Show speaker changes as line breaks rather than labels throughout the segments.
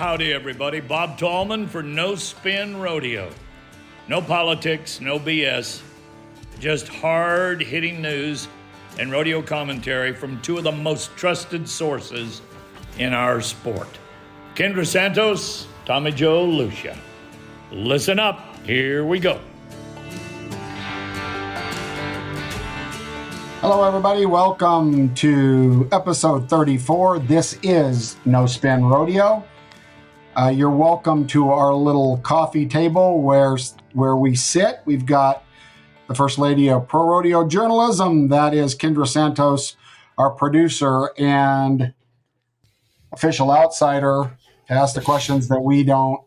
Howdy, everybody. Bob Tallman for No Spin Rodeo. No politics, no BS, just hard-hitting news and rodeo commentary from two of the most trusted sources in our sport. Kendra Santos, Tommy Joe Lucia. Listen up. Here we go.
Hello, everybody. Welcome to episode 34. This is No Spin Rodeo. You're welcome to our little coffee table where we sit. We've got the First Lady of Pro Rodeo Journalism. That is Kendra Santos, our producer and official outsider to ask the questions that we don't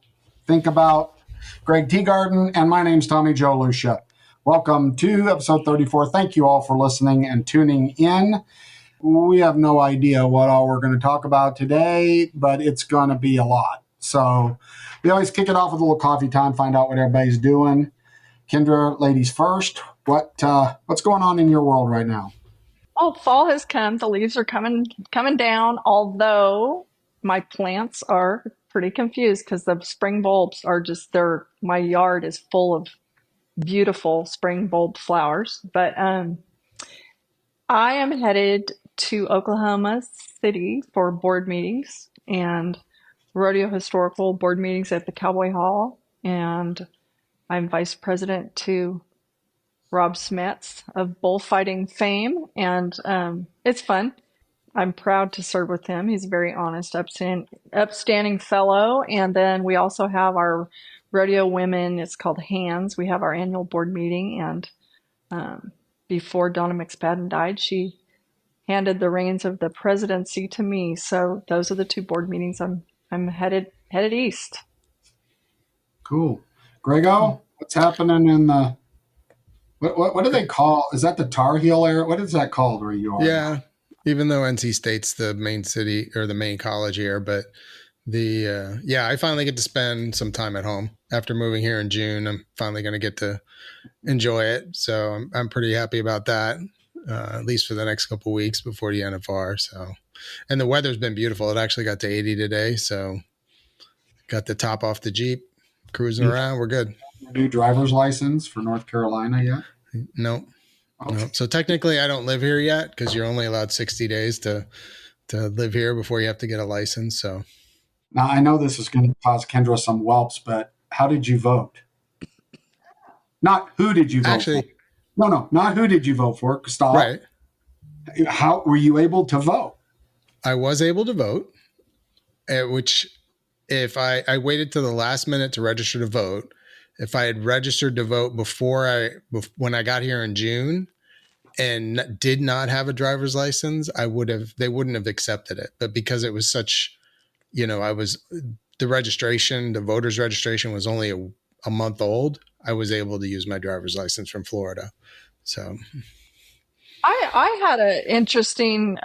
think about, Greg Teagarden, and my name's Tommy Joe Lucia. Welcome to episode 34. Thank you all for listening and tuning in. We have no idea what all we're going to talk about today, but it's going to be a lot. So we always kick it off with a little coffee time, find out what everybody's doing. Kendra, ladies first. What's going on in your world right now?
Oh, fall has come. The leaves are coming down, although my plants are pretty confused because the spring bulbs are my yard is full of beautiful spring bulb flowers. But I am headed to Oklahoma City for board meetings and rodeo historical board meetings at the Cowboy Hall, and I'm vice president to Rob Smets of bullfighting fame, and it's fun. I'm proud to serve with him. He's a very honest, upstanding fellow. And then we also have our rodeo women. It's called Hands. We have our annual board meeting, and before Donna McSpadden died, she handed the reins of the presidency to me. So those are the two board meetings I'm headed east.
Cool. Grego, what's happening in the what do they call? Is that the Tar Heel area? What is that called where you are?
Yeah, even though NC State's the main city or the main college here, but I finally get to spend some time at home after moving here in June. I'm finally going to get to enjoy it, so I'm pretty happy about that. At least for the next couple of weeks before the NFR. So, and the weather's been beautiful. It actually got to 80 today, so got the top off the Jeep, cruising around. We're good.
New driver's license for North Carolina yet?
No.
Okay.
No. So technically, I don't live here yet because you're only allowed 60 days to live here before you have to get a license. So
now I know this is going to cause Kendra some whelps, but how did you vote? Not who did you vote for? No, not who did you vote for, Stop.
Right.
How were you able to vote?
I was able to vote, which if I waited till the last minute to register to vote, if I had registered to vote when I got here in June and did not have a driver's license, they wouldn't have accepted it. But because it was such, the voter's registration was only a month old, I was able to use my driver's license from Florida. So
I had an interesting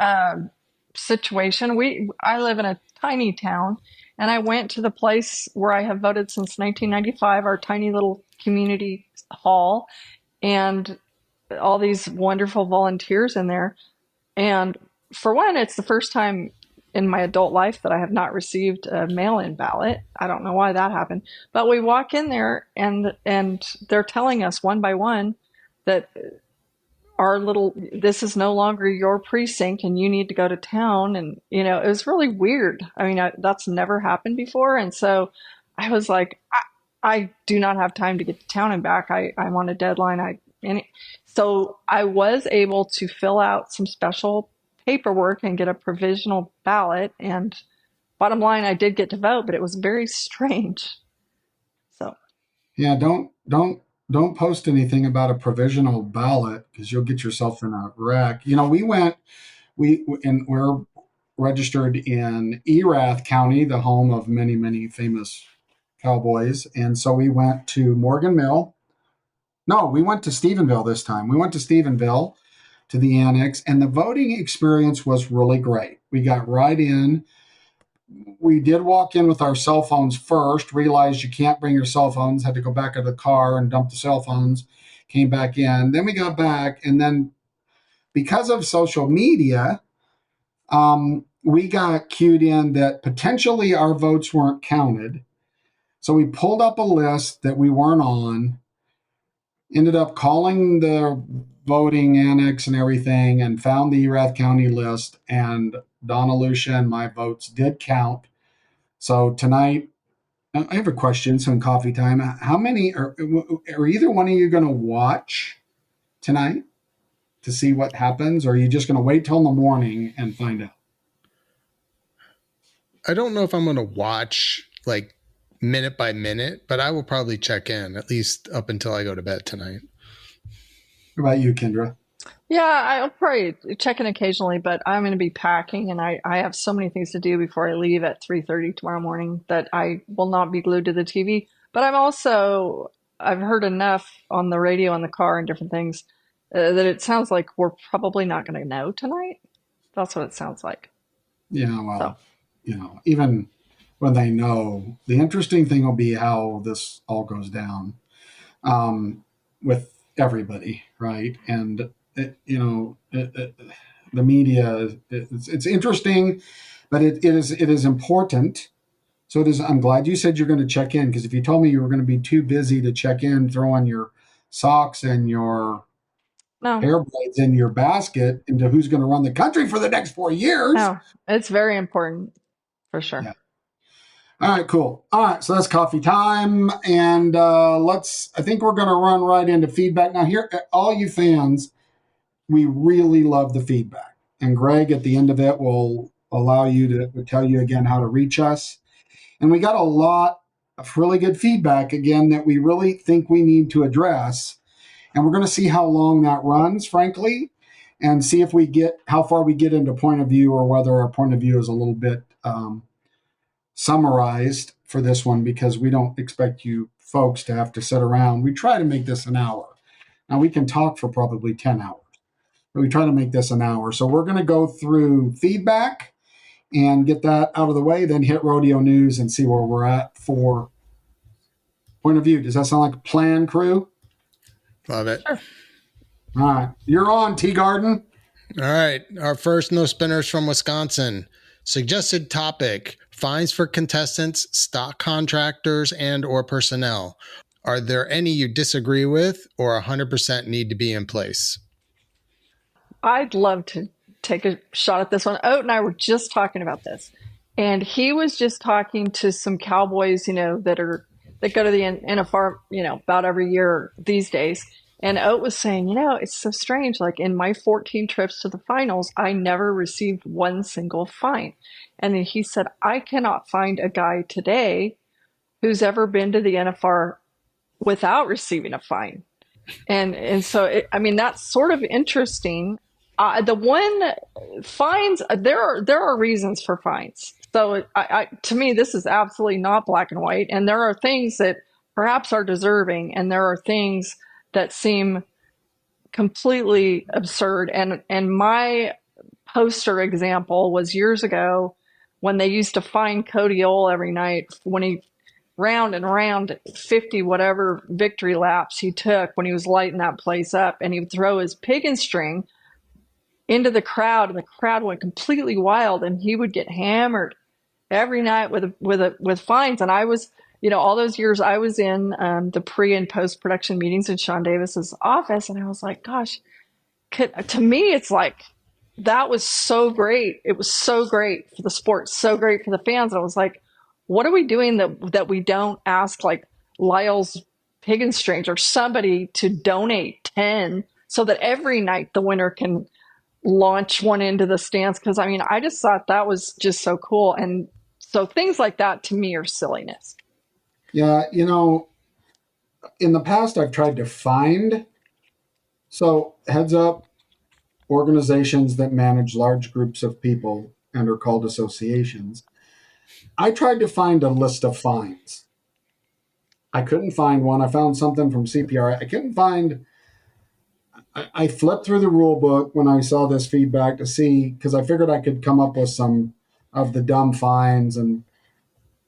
situation. I live in a tiny town, and I went to the place where I have voted since 1995, our tiny little community hall, and all these wonderful volunteers in there. And for one, it's the first time in my adult life that I have not received a mail-in ballot. I don't know why that happened, but we walk in there and they're telling us one by one that this is no longer your precinct and you need to go to town. And, it was really weird. I mean, that's never happened before. And so I was like, I do not have time to get to town and back. I'm on a deadline. So I was able to fill out some special paperwork and get a provisional ballot, and bottom line, I did get to vote, but it was very strange. So
yeah, don't post anything about a provisional ballot because you'll get yourself in a wreck. We're registered in Erath County, the home of many, many famous cowboys, and so we went to Morgan Mill. No, we went to Stephenville this time. We went to Stephenville to the annex, and the voting experience was really great. We got right in. We did walk in with our cell phones first, realized you can't bring your cell phones, had to go back to the car and dump the cell phones, came back in. Then we got back, and then because of social media, we got cued in that potentially our votes weren't counted. So we pulled up a list that we weren't on, ended up calling the voting annex and everything, and found the Erath County list. And Donna Lucia and my votes did count. So tonight, I have a question. So in coffee time, how many are either one of you going to watch tonight to see what happens, or are you just going to wait till the morning and find out?
I don't know if I'm going to watch like minute by minute, but I will probably check in at least up until I go to bed tonight.
What about you, Kendra?
Yeah, I'll probably check in occasionally, but I'm going to be packing, and I have so many things to do before I leave at 3:30 tomorrow morning that I will not be glued to the TV. But I've heard enough on the radio in the car and different things that it sounds like we're probably not going to know tonight. That's what it sounds like.
Yeah, well,
So,
even when they know, the interesting thing will be how this all goes down with everybody, right? And the media, it's interesting, but it is important. So it is. I'm glad you said you're going to check in, because if you told me you were going to be too busy to check in, throw on your socks and your
no,
hair blades in your basket into who's going to run the country for the next 4 years.
no, it's very important for sure.
Yeah. All right, cool. All right, so that's coffee time, and I think we're going to run right into feedback now. Here, all you fans, we really love the feedback, and Greg at the end of it will allow you to tell you again how to reach us. And we got a lot of really good feedback again that we really think we need to address, and we're going to see how long that runs, frankly, and see if how far we get into point of view, or whether our point of view is a little bit summarized for this one, because we don't expect you folks to have to sit around. We try to make this an hour. Now, we can talk for probably 10 hours, but we try to make this an hour. So we're going to go through feedback and get that out of the way, then hit Rodeo News and see where we're at for point of view. Does that sound like a plan, crew?
Love it.
Sure.
All right. You're on, Tea Garden.
All right. Our first no spinners from Wisconsin. Suggested topic: fines for contestants, stock contractors, and or personnel. Are there any you disagree with or 100% need to be in place?
I'd love to take a shot at this one. Oat and I were just talking about this, and he was just talking to some cowboys, that go to the NFR, about every year these days. And Oat was saying, it's so strange. Like in my 14 trips to the finals, I never received one single fine. And then he said, I cannot find a guy today who's ever been to the NFR without receiving a fine. And so, that's sort of interesting. The one fines, there are reasons for fines. So to me, this is absolutely not black and white. And there are things that perhaps are deserving, and there are things that seem completely absurd. And my poster example was years ago when they used to fine Cody Ole every night when he round and round 50 whatever victory laps he took when he was lighting that place up, and he would throw his piggin string into the crowd, and the crowd went completely wild, and he would get hammered every night with fines. And I was, all those years I was in the pre and post production meetings in Sean Davis's office, and I was like, gosh, to me, it's like, that was so great. It was so great for the sport, so great for the fans. And I was like, what are we doing that we don't ask like Lyle's Piggin Strings or somebody to donate 10 so that every night the winner can launch one into the stands? Because I just thought that was just so cool. And so things like that to me are silliness.
Yeah, in the past I've tried to find. So heads up, organizations that manage large groups of people and are called associations. I tried to find a list of fines. I couldn't find one. I found something from CPR. I couldn't find. I flipped through the rule book when I saw this feedback to see, because I figured I could come up with some of the dumb fines,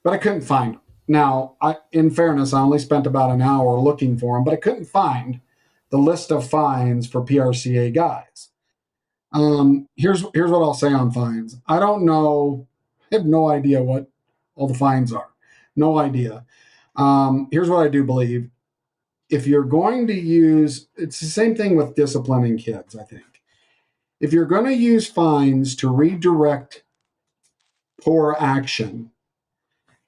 but I couldn't find them. Now, in fairness, I only spent about an hour looking for them, but I couldn't find the list of fines for PRCA guys. Here's what I'll say on fines. I don't know. I have no idea what all the fines are. No idea. Here's what I do believe. If you're going to use, it's the same thing with disciplining kids, I think. If you're going to use fines to redirect poor action,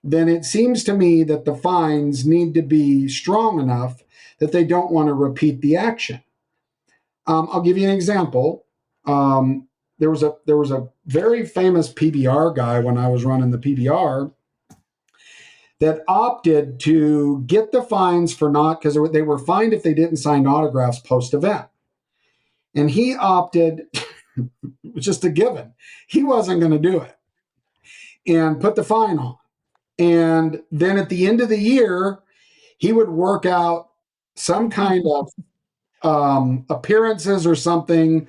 then it seems to me that the fines need to be strong enough that they don't want to repeat the action. I'll give you an example. There was a very famous PBR guy when I was running the PBR that opted to get the fines for not, because they were fined if they didn't sign autographs post event, and he opted. It was just a given. He wasn't going to do it and put the fine on. And then at the end of the year, he would work out some kind of appearances or something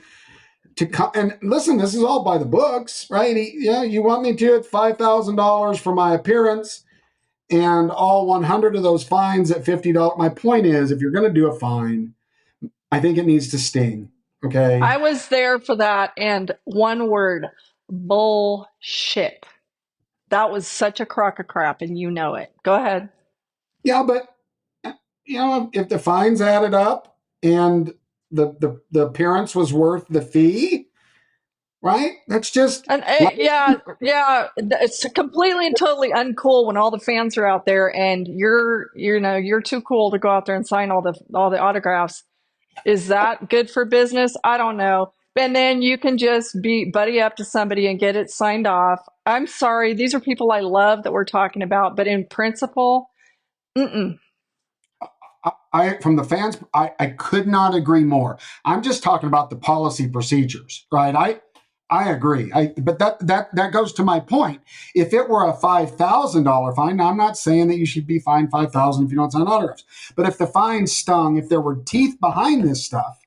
to come. And listen, this is all by the books, right? You want me to at $5,000 for my appearance and all 100 of those fines at $50. My point is, if you're going to do a fine, I think it needs to sting. Okay.
I was there for that, and one word, bullshit. That was such a crock of crap, and you know it. Go ahead.
Yeah, but if the fines added up and the appearance was worth the fee, right? That's just
yeah. It's completely and totally uncool when all the fans are out there and you're too cool to go out there and sign all the autographs. Is that good for business? I don't know. And then you can just buddy up to somebody and get it signed off. I'm sorry, these are people I love that we're talking about, but in principle,
from the fans, I could not agree more. I'm just talking about the policy procedures, right? I agree. But that goes to my point. If it were a $5,000 fine, now I'm not saying that you should be fined $5,000 if you don't sign autographs. But if the fine stung, if there were teeth behind this stuff,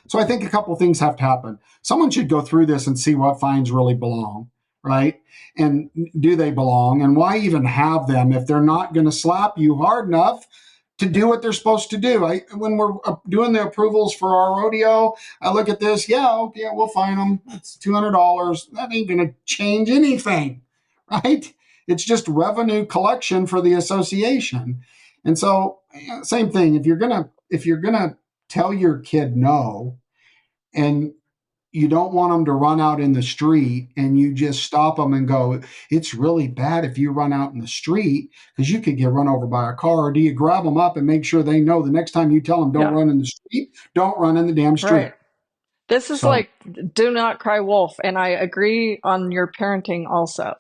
so I think a couple of things have to happen. Someone should go through this and see what fines really belong, right? And do they belong? And why even have them if they're not going to slap you hard enough to do what they're supposed to do? When we're doing the approvals for our rodeo, I look at this. Yeah, we'll fine them. It's $200. That ain't going to change anything, right? It's just revenue collection for the association. And so, same thing. If you're gonna tell your kid no, and you don't want them to run out in the street, and you just stop them and go, it's really bad if you run out in the street because you could get run over by a car. Or do you grab them up and make sure they know the next time you tell them don't run in the street, don't run in the damn street?
right. This is like, do not cry wolf. And I agree on your parenting also.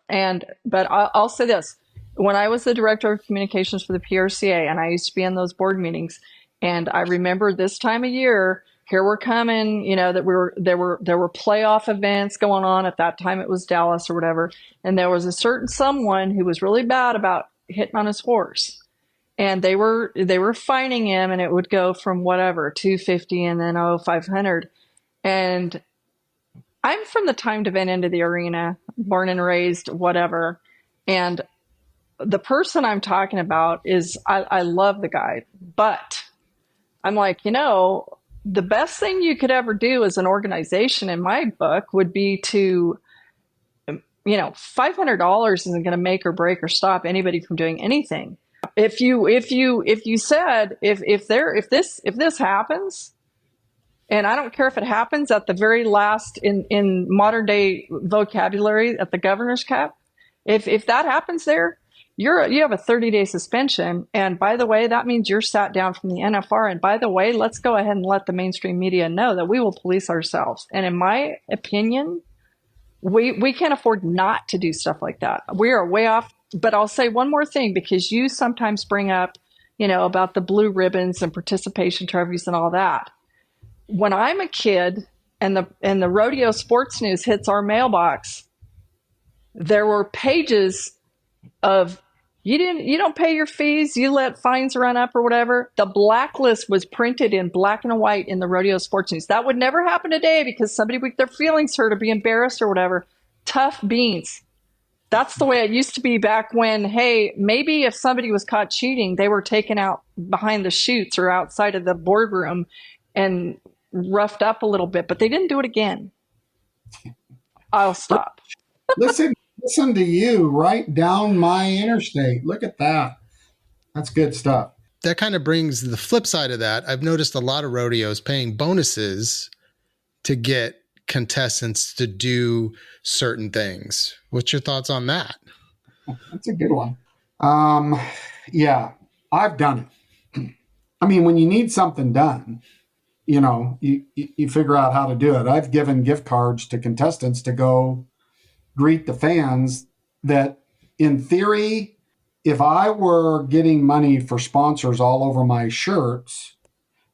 But I'll say this. When I was the director of communications for the PRCA, and I used to be in those board meetings, and I remember this time of year, here we're coming, that there were playoff events going on. At that time it was Dallas or whatever. And there was a certain someone who was really bad about hitting on his horse. And they were fining him, and it would go from whatever, $250 and then $500. And I'm from the timed event end of the arena, born and raised, whatever. And the person I'm talking about is, I love the guy, but I'm like, the best thing you could ever do as an organization in my book would be to, $500 isn't going to make or break or stop anybody from doing anything. If you said, if this happens, and I don't care if it happens at the very last in modern day vocabulary at the governor's cup, if that happens there, you have a 30-day suspension. And by the way, that means you're sat down from the NFR. And by the way, let's go ahead and let the mainstream media know that we will police ourselves. And in my opinion, we can't afford not to do stuff like that. We are way off. But I'll say one more thing, because you sometimes bring up, about the blue ribbons and participation trophies and all that. When I'm a kid and the rodeo sports news hits our mailbox, there were pages of you don't pay your fees, you let fines run up or whatever. The blacklist was printed in black and white in the rodeo sports news. That would never happen today because somebody with their feelings hurt or be embarrassed or whatever. Tough beans. That's the way it used to be back when, hey, maybe if somebody was caught cheating, they were taken out behind the chutes or outside of the boardroom and roughed up a little bit, but they didn't do it again. I'll stop.
Listen to you right down my interstate. Look at that. That's good stuff.
That kind of brings the flip side of that. I've noticed a lot of rodeos paying bonuses to get contestants to do certain things. What's your thoughts on that?
That's a good one. Yeah, I've done it. I mean, when you need something done, you figure out how to do it. I've given gift cards to contestants to go greet the fans that, in theory, if I were getting money for sponsors all over my shirts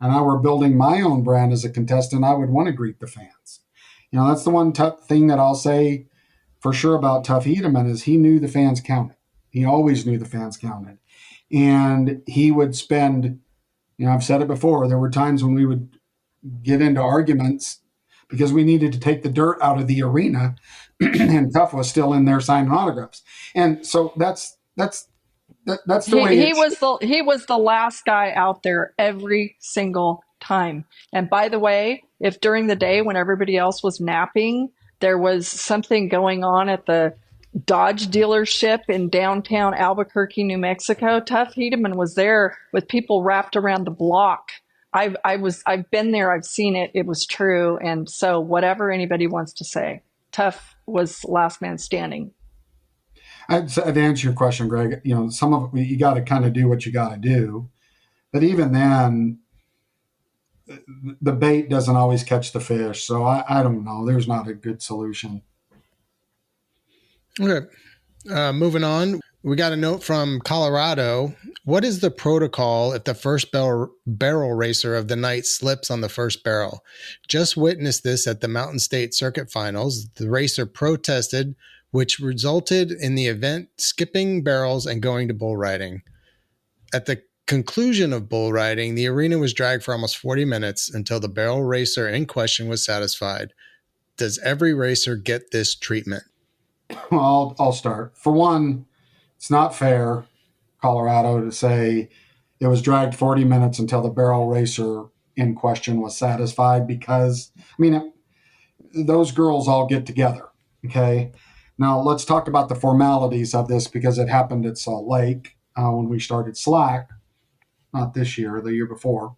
and I were building my own brand as a contestant, I would want to greet the fans. That's the one thing that I'll say for sure about Tough Hedeman is he knew the fans counted. He always knew the fans counted. And he would spend, I've said it before, there were times when we would get into arguments because we needed to take the dirt out of the arena and Tough was still in there signing autographs. And so that's the way
he was the last guy out there every single time. And by the way, if during the day when everybody else was napping, there was something going on at the Dodge dealership in downtown Albuquerque, New Mexico, Tough Hedeman was there with people wrapped around the block. I've been there. I've seen it. It was true. And so whatever anybody wants to say, Tough was last man standing.
I'd answer your question, Greg. Some of it, you got to kind of do what you got to do. But even then, the bait doesn't always catch the fish. So I don't know. There's not a good solution.
Okay. Moving on. We got a note from Colorado. What is the protocol if the first barrel racer of the night slips on the first barrel? Just witnessed this at the Mountain State Circuit Finals. The racer protested, which resulted in the event skipping barrels and going to bull riding. At the conclusion of bull riding, the arena was dragged for almost 40 minutes until the barrel racer in question was satisfied. Does every racer get this treatment?
Well, I'll start. For one, it's not fair, Colorado, to say it was dragged 40 minutes until the barrel racer in question was satisfied because, those girls all get together, okay? Now, let's talk about the formalities of this because it happened at Salt Lake when we started Slack, not this year, the year before.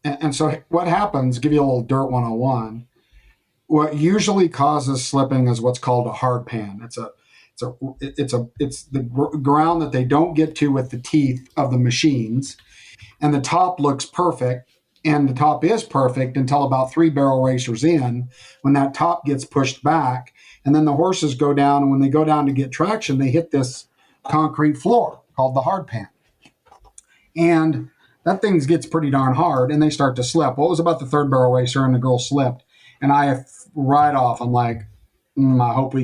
And so what happens, give you a little dirt 101, what usually causes slipping is what's called a hard pan. It's the ground that they don't get to with the teeth of the machines, and the top looks perfect, and the top is perfect until about 3 barrel racers in, when that top gets pushed back, and then the horses go down, and when they go down to get traction, they hit this concrete floor called the hard pan, and that thing gets pretty darn hard, and they start to slip. Well, it was about the 3rd barrel racer, and the girl slipped, and I'm like, I hope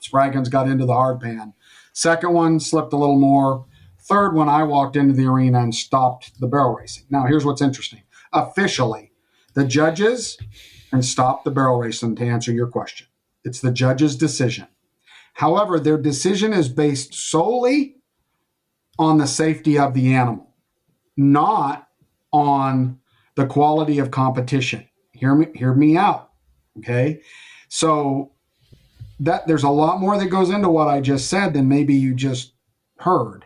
Spraggins got into the hard pan. Second one slipped a little more. Third one, I walked into the arena and stopped the barrel racing. Now, here's what's interesting. Officially, the judges can stop the barrel racing, to answer your question. It's the judge's decision. However, their decision is based solely on the safety of the animal, not on the quality of competition. Hear me out, okay? So that there's a lot more that goes into what I just said than maybe you just heard.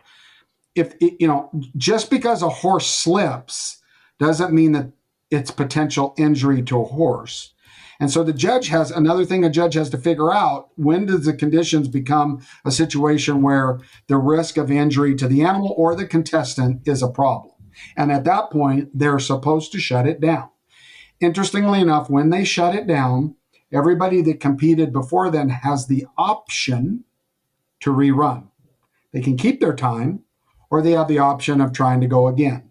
Just because a horse slips doesn't mean that it's potential injury to a horse. And so the judge has another thing a judge has to figure out: when does the conditions become a situation where the risk of injury to the animal or the contestant is a problem? And at that point, they're supposed to shut it down. Interestingly enough, when they shut it down, everybody that competed before then has the option to rerun. They can keep their time, or they have the option of trying to go again.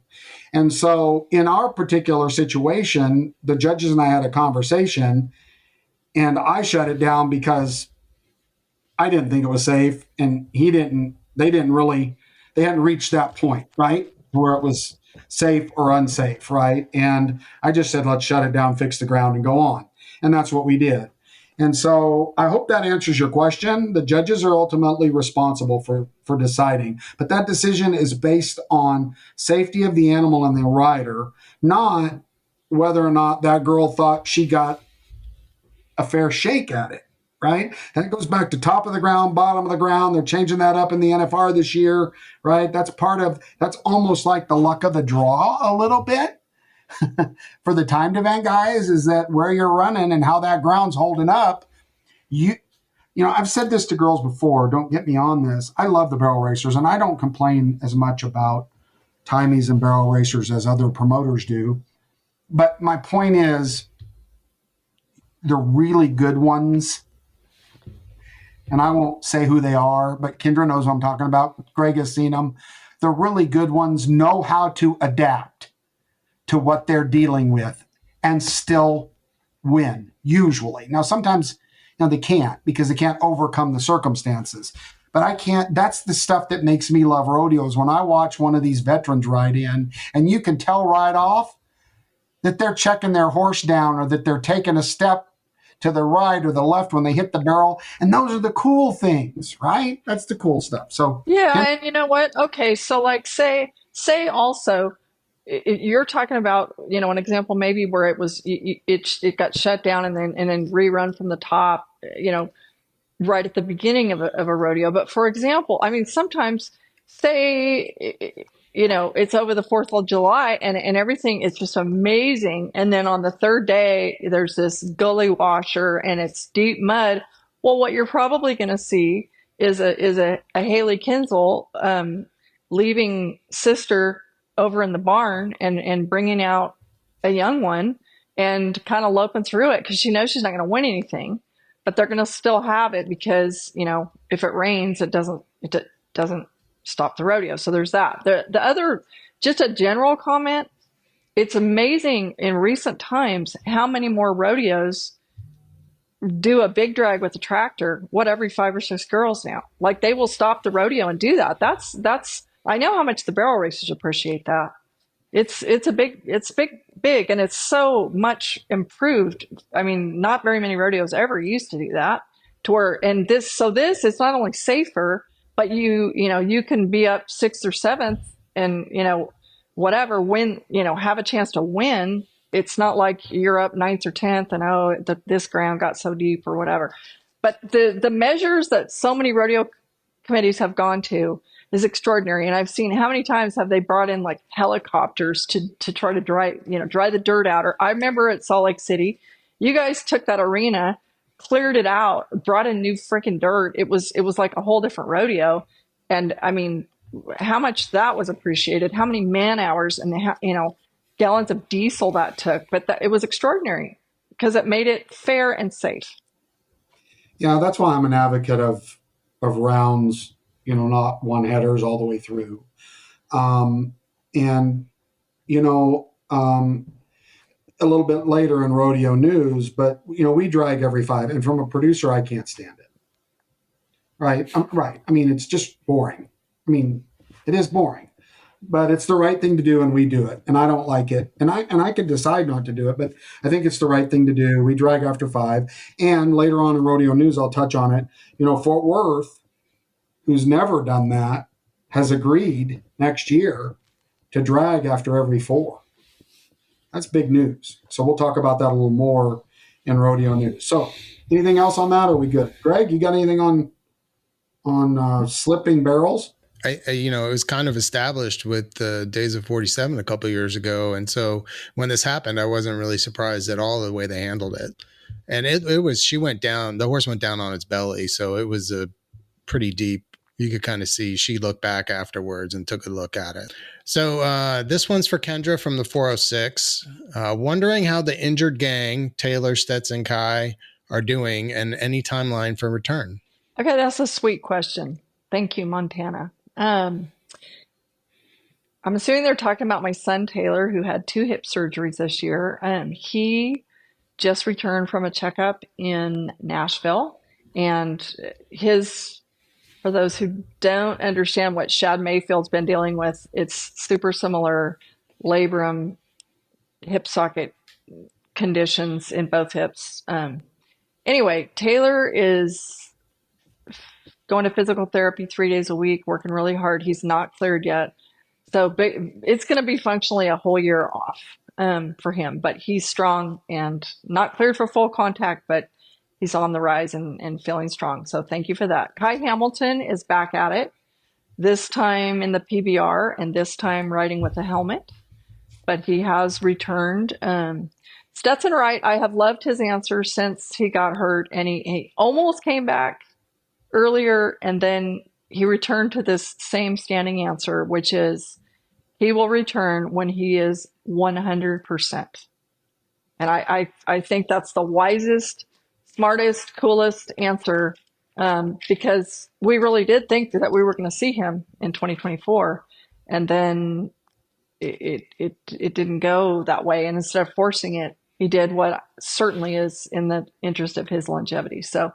And so in our particular situation, the judges and I had a conversation, and I shut it down because I didn't think it was safe, and they hadn't reached that point, right, where it was safe or unsafe, right? And I just said, let's shut it down, fix the ground, and go on. And that's what we did. And so I hope that answers your question. The judges are ultimately responsible for deciding, but that decision is based on safety of the animal and the rider, not whether or not that girl thought she got a fair shake at it, right? And it goes back to top of the ground, bottom of the ground. They're changing that up in the NFR this year, right? That's almost like the luck of the draw a little bit for the timed event guys, is that where you're running and how that ground's holding up. I've said this to girls before, don't get me on this. I love the barrel racers, and I don't complain as much about timies and barrel racers as other promoters do. But my point is, the really good ones, and I won't say who they are, but Kendra knows what I'm talking about. Greg has seen them. The really good ones know how to adapt to what they're dealing with and still win, usually. Now, sometimes they can't, because they can't overcome the circumstances. But I can't. That's the stuff that makes me love rodeos. When I watch one of these veterans ride in, and you can tell right off that they're checking their horse down, or that they're taking a step to the right or the left when they hit the barrel. And those are the cool things, right? That's the cool stuff. So
Yeah, and you know what? Okay, so like say also, you're talking about, an example maybe where it got shut down and then rerun from the top, right at the beginning of a rodeo. But for example, I mean, sometimes say, it's over the 4th of July and everything is just amazing. And then on the third day, there's this gully washer and it's deep mud. Well, what you're probably going to see is a Haley Kinsel, leaving sister over in the barn and bringing out a young one and kind of loping through it, because she knows she's not going to win anything, but they're going to still have it because, if it rains, it doesn't stop the rodeo. So there's that. The other, just a general comment, it's amazing in recent times how many more rodeos do a big drag with a tractor, every 5 or 6 girls now. Like, they will stop the rodeo and do that. That's I know how much the barrel racers appreciate that. It's big, and it's so much improved. I mean, not very many rodeos ever used to do that. This it's not only safer, but you can be up 6th or 7th and whatever, win, have a chance to win. It's not like you're up 9th or 10th and this ground got so deep or whatever. But the measures that so many rodeo committees have gone to is extraordinary. And I've seen how many times have they brought in like helicopters to try to dry the dirt out. Or I remember at Salt Lake City, you guys took that arena, cleared it out, brought in new freaking dirt. It was like a whole different rodeo. And I mean, how much that was appreciated, how many man hours and gallons of diesel that took. But it was extraordinary because it made it fair and safe.
Yeah, that's why I'm an advocate of rounds, not one headers all the way through. A little bit later in rodeo news, but we drag every 5, and from a producer, I can't stand it. Right. Right. I mean, it's just boring. I mean, it is boring, but it's the right thing to do, and we do it. And I don't like it, and I could decide not to do it, but I think it's the right thing to do. We drag after 5, and later on in rodeo news, I'll touch on it. Fort Worth, who's never done that, has agreed next year to drag after every 4. That's big news. So we'll talk about that a little more in rodeo news. So anything else on that? Or are we good? Greg, you got anything on slipping barrels?
It was kind of established with the Days of 47 a couple of years ago. And so when this happened, I wasn't really surprised at all the way they handled it. And the horse went down on its belly. So it was a pretty deep. You could kind of see she looked back afterwards and took a look at it. So this one's for Kendra from the 406. Wondering how the injured gang, Taylor, Stetson, Kai, are doing and any timeline for return.
Okay, that's a sweet question. Thank you, Montana. I'm assuming they're talking about my son, Taylor, who had 2 hip surgeries this year. He just returned from a checkup in Nashville, and for those who don't understand what Shad Mayfield's been dealing with, it's super similar labrum, hip socket conditions in both hips. Anyway, Taylor is going to physical therapy 3 days a week, working really hard. He's not cleared yet. So it's going to be functionally a whole year off for him, but he's strong and not cleared for full contact, but he's on the rise and feeling strong. So thank you for that. Kai Hamilton is back at it, this time in the PBR and this time riding with a helmet, but he has returned. Stetson Wright, I have loved his answer since he got hurt, and he almost came back earlier, and then he returned to this same standing answer, which is he will return when he is 100%. And I think that's the wisest, smartest, coolest answer, because we really did think that we were going to see him in 2024, and then it didn't go that way. And instead of forcing it, he did what certainly is in the interest of his longevity. So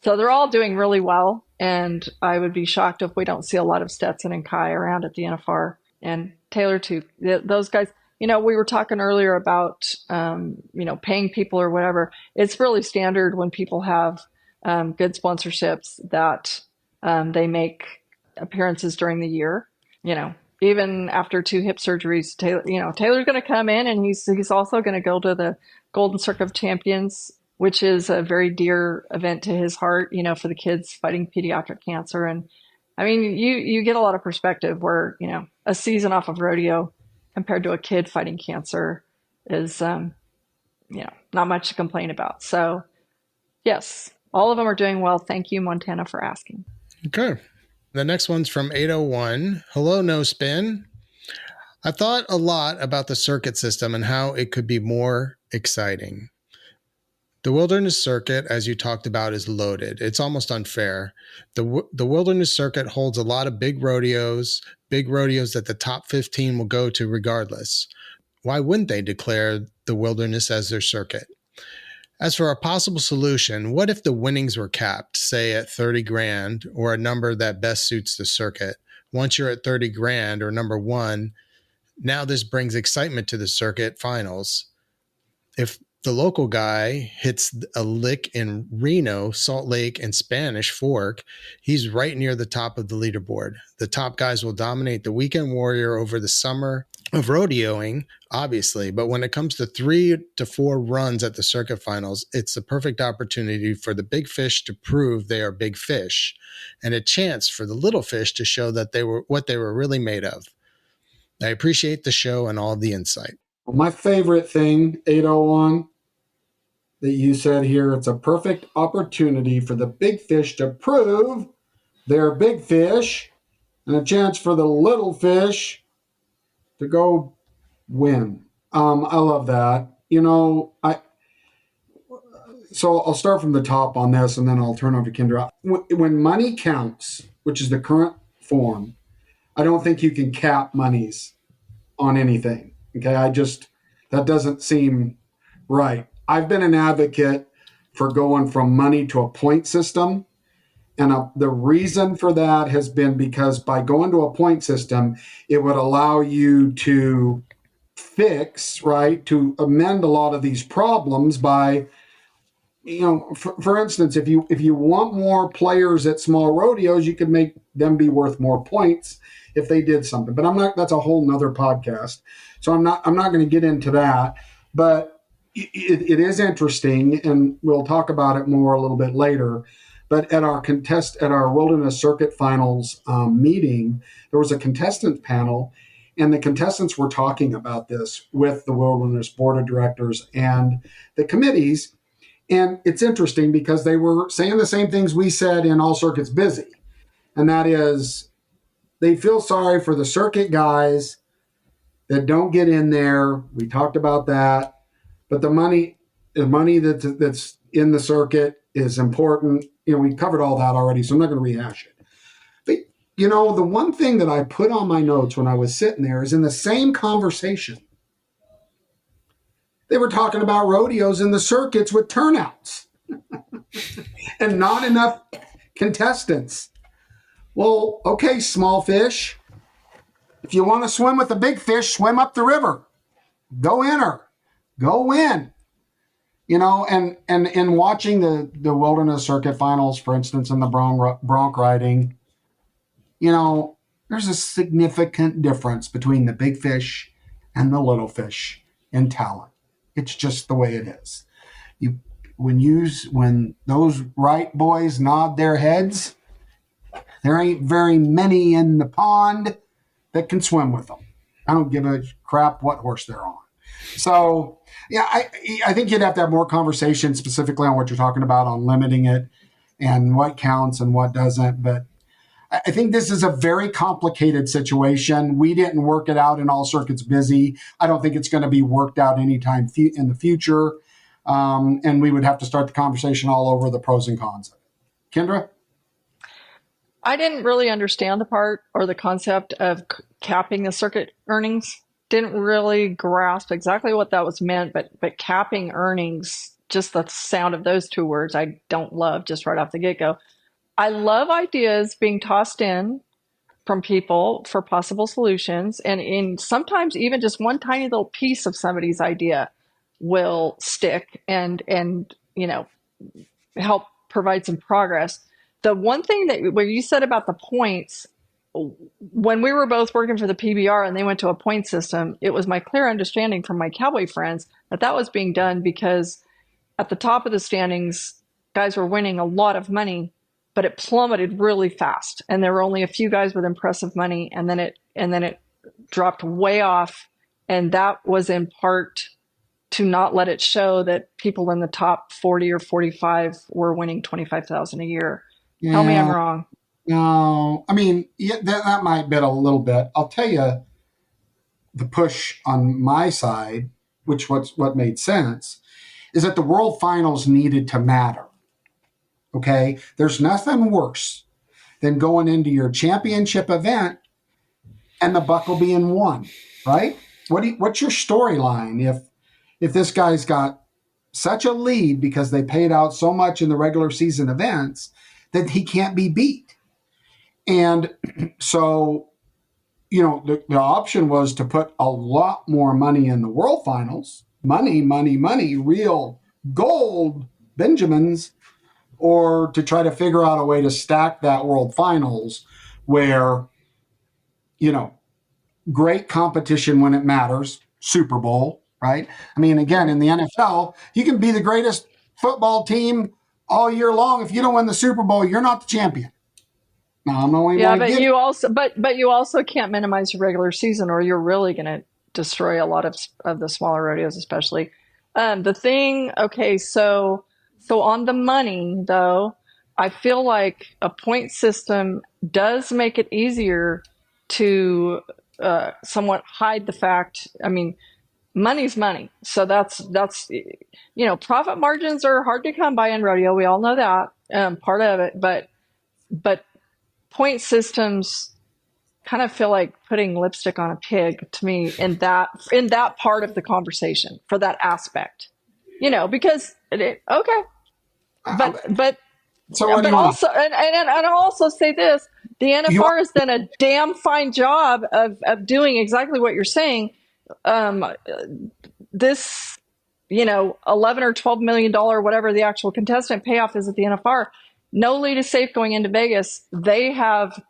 they're all doing really well, and I would be shocked if we don't see a lot of Stetson and Kai around at the NFR, and Taylor too. Those guys, we were talking earlier about, paying people or whatever. It's really standard when people have good sponsorships that they make appearances during the year. Even after 2 hip surgeries, Taylor's going to come in, and he's also going to go to the Golden Circuit of Champions, which is a very dear event to his heart, for the kids fighting pediatric cancer. And I mean, you get a lot of perspective where, a season off of rodeo compared to a kid fighting cancer is, not much to complain about. So yes, all of them are doing well. Thank you, Montana, for asking.
Okay. The next one's from 801. Hello, No Spin. I thought a lot about the circuit system and how it could be more exciting. The Wilderness Circuit, as you talked about, is loaded. It's almost unfair. The Wilderness Circuit holds a lot of big rodeos that the top 15 will go to regardless. Why wouldn't they declare the Wilderness as their circuit? As for a possible solution, what if the winnings were capped, say at 30 grand, or a number that best suits the circuit? Once you're at 30 grand or number one, now this brings excitement to the circuit finals. If the local guy hits a lick in Reno, Salt Lake, and Spanish Fork, he's right near the top of the leaderboard. The top guys will dominate the weekend warrior over the summer of rodeoing, obviously, but when it comes to 3 to 4 runs at the circuit finals, it's the perfect opportunity for the big fish to prove they are big fish, and a chance for the little fish to show that they were what they were really made of. I appreciate the show and all the insight.
Well, my favorite thing, 801, that you said here, it's a perfect opportunity for the big fish to prove they're big fish, and a chance for the little fish to go win. I love that. So I'll start from the top on this, and then I'll turn over to Kendra. When money counts, which is the current form, I don't think you can cap monies on anything. Okay, that doesn't seem right. I've been an advocate for going from money to a point system. And the reason for that has been because by going to a point system, it would allow you to to amend a lot of these problems by, for instance, if you want more players at small rodeos, you could make them be worth more points if they did something. But that's a whole nother podcast. So I'm not going to get into that, but it is interesting, and we'll talk about it more a little bit later. But at our Wilderness Circuit Finals meeting, there was a contestant panel, and the contestants were talking about this with the Wilderness Board of Directors and the committees. And it's interesting because they were saying the same things we said in All Circuits Busy. And that is, they feel sorry for the circuit guys that don't get in there. We talked about that. But the money that's in the circuit is important. We covered all that already, so I'm not going to rehash it. But, the one thing that I put on my notes when I was sitting there is in the same conversation, they were talking about rodeos in the circuits with turnouts and not enough contestants. Well, okay, small fish. If you want to swim with the big fish, swim up the river. Go enter. Go win. And in watching the Wilderness Circuit Finals, for instance, in the bronc riding, there's a significant difference between the big fish and the little fish in talent. It's just the way it is. when those right boys nod their heads, there ain't very many in the pond that can swim with them. I don't give a crap what horse they're on. So, yeah, I think you'd have to have more conversation specifically on what you're talking about on limiting it and what counts and what doesn't. But I think this is a very complicated situation. We didn't work it out, and all circuits busy. I don't think it's going to be worked out anytime in the future. And we would have to start the conversation all over the pros and cons of it. Kendra?
I didn't really understand the part or the concept of capping the circuit earnings. Didn't really grasp exactly what that was meant, but capping earnings, just the sound of those two words, I don't love just right off the get-go. I love ideas being tossed in from people for possible solutions, and in sometimes even just one tiny little piece of somebody's idea will stick and help provide some progress. The one thing that where you said about the points, when we were both working for the PBR and they went to a point system, it was my clear understanding from my cowboy friends that that was being done because at the top of the standings, guys were winning a lot of money, but it plummeted really fast, and there were only a few guys with impressive money, and then it dropped way off, and that was in part to not let it show that people in the top 40 or 45 were winning 25,000 a year.
Yeah.
Tell me I'm wrong.
No, I mean, yeah, that might be a little bit. I'll tell you the push on my side, which what made sense, is that the World Finals needed to matter. Okay? There's nothing worse than going into your championship event and the buckle being won, right? What's your storyline if this guy's got such a lead because they paid out so much in the regular season events that he can't be beat? And so, the option was to put a lot more money in the World Finals, money, real gold Benjamins, or to try to figure out a way to stack that World Finals where, great competition when it matters, Super Bowl, right? I mean, again, in the NFL, you can be the greatest football team all year long. If you don't win the Super Bowl, you're not the champion. Now, I'm only
but you also can't minimize your regular season, or you're really going to destroy a lot of the smaller rodeos, especially. The thing, okay, so on the money though, I feel like a point system does make it easier to somewhat hide the fact. I mean, money's money, so that's profit margins are hard to come by in rodeo. We all know that part of it, but point systems kind of feel like putting lipstick on a pig to me in that part of the conversation for that aspect, because but
so what do you
also and I'll also say this: the NFR has done a damn fine job of doing exactly what you're saying. This, $11 or $12 million, whatever the actual contestant payoff is at the NFR, no lead is safe going into Vegas. They have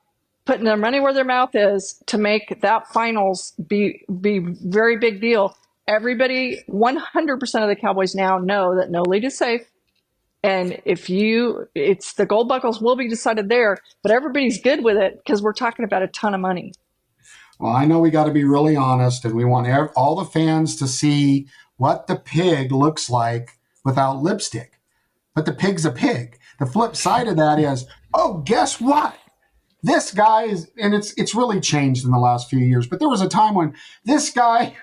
put their money where their mouth is to make that finals be very big deal. Everybody, 100% of the Cowboys now know that no lead is safe. And it's the gold buckles will be decided there, but everybody's good with it because we're talking about a ton of money.
Well, I know we got to be really honest, and we want all the fans to see what the pig looks like without lipstick. But the pig's a pig. The flip side of that is, guess what? This guy is, and it's really changed in the last few years, but there was a time when this guy,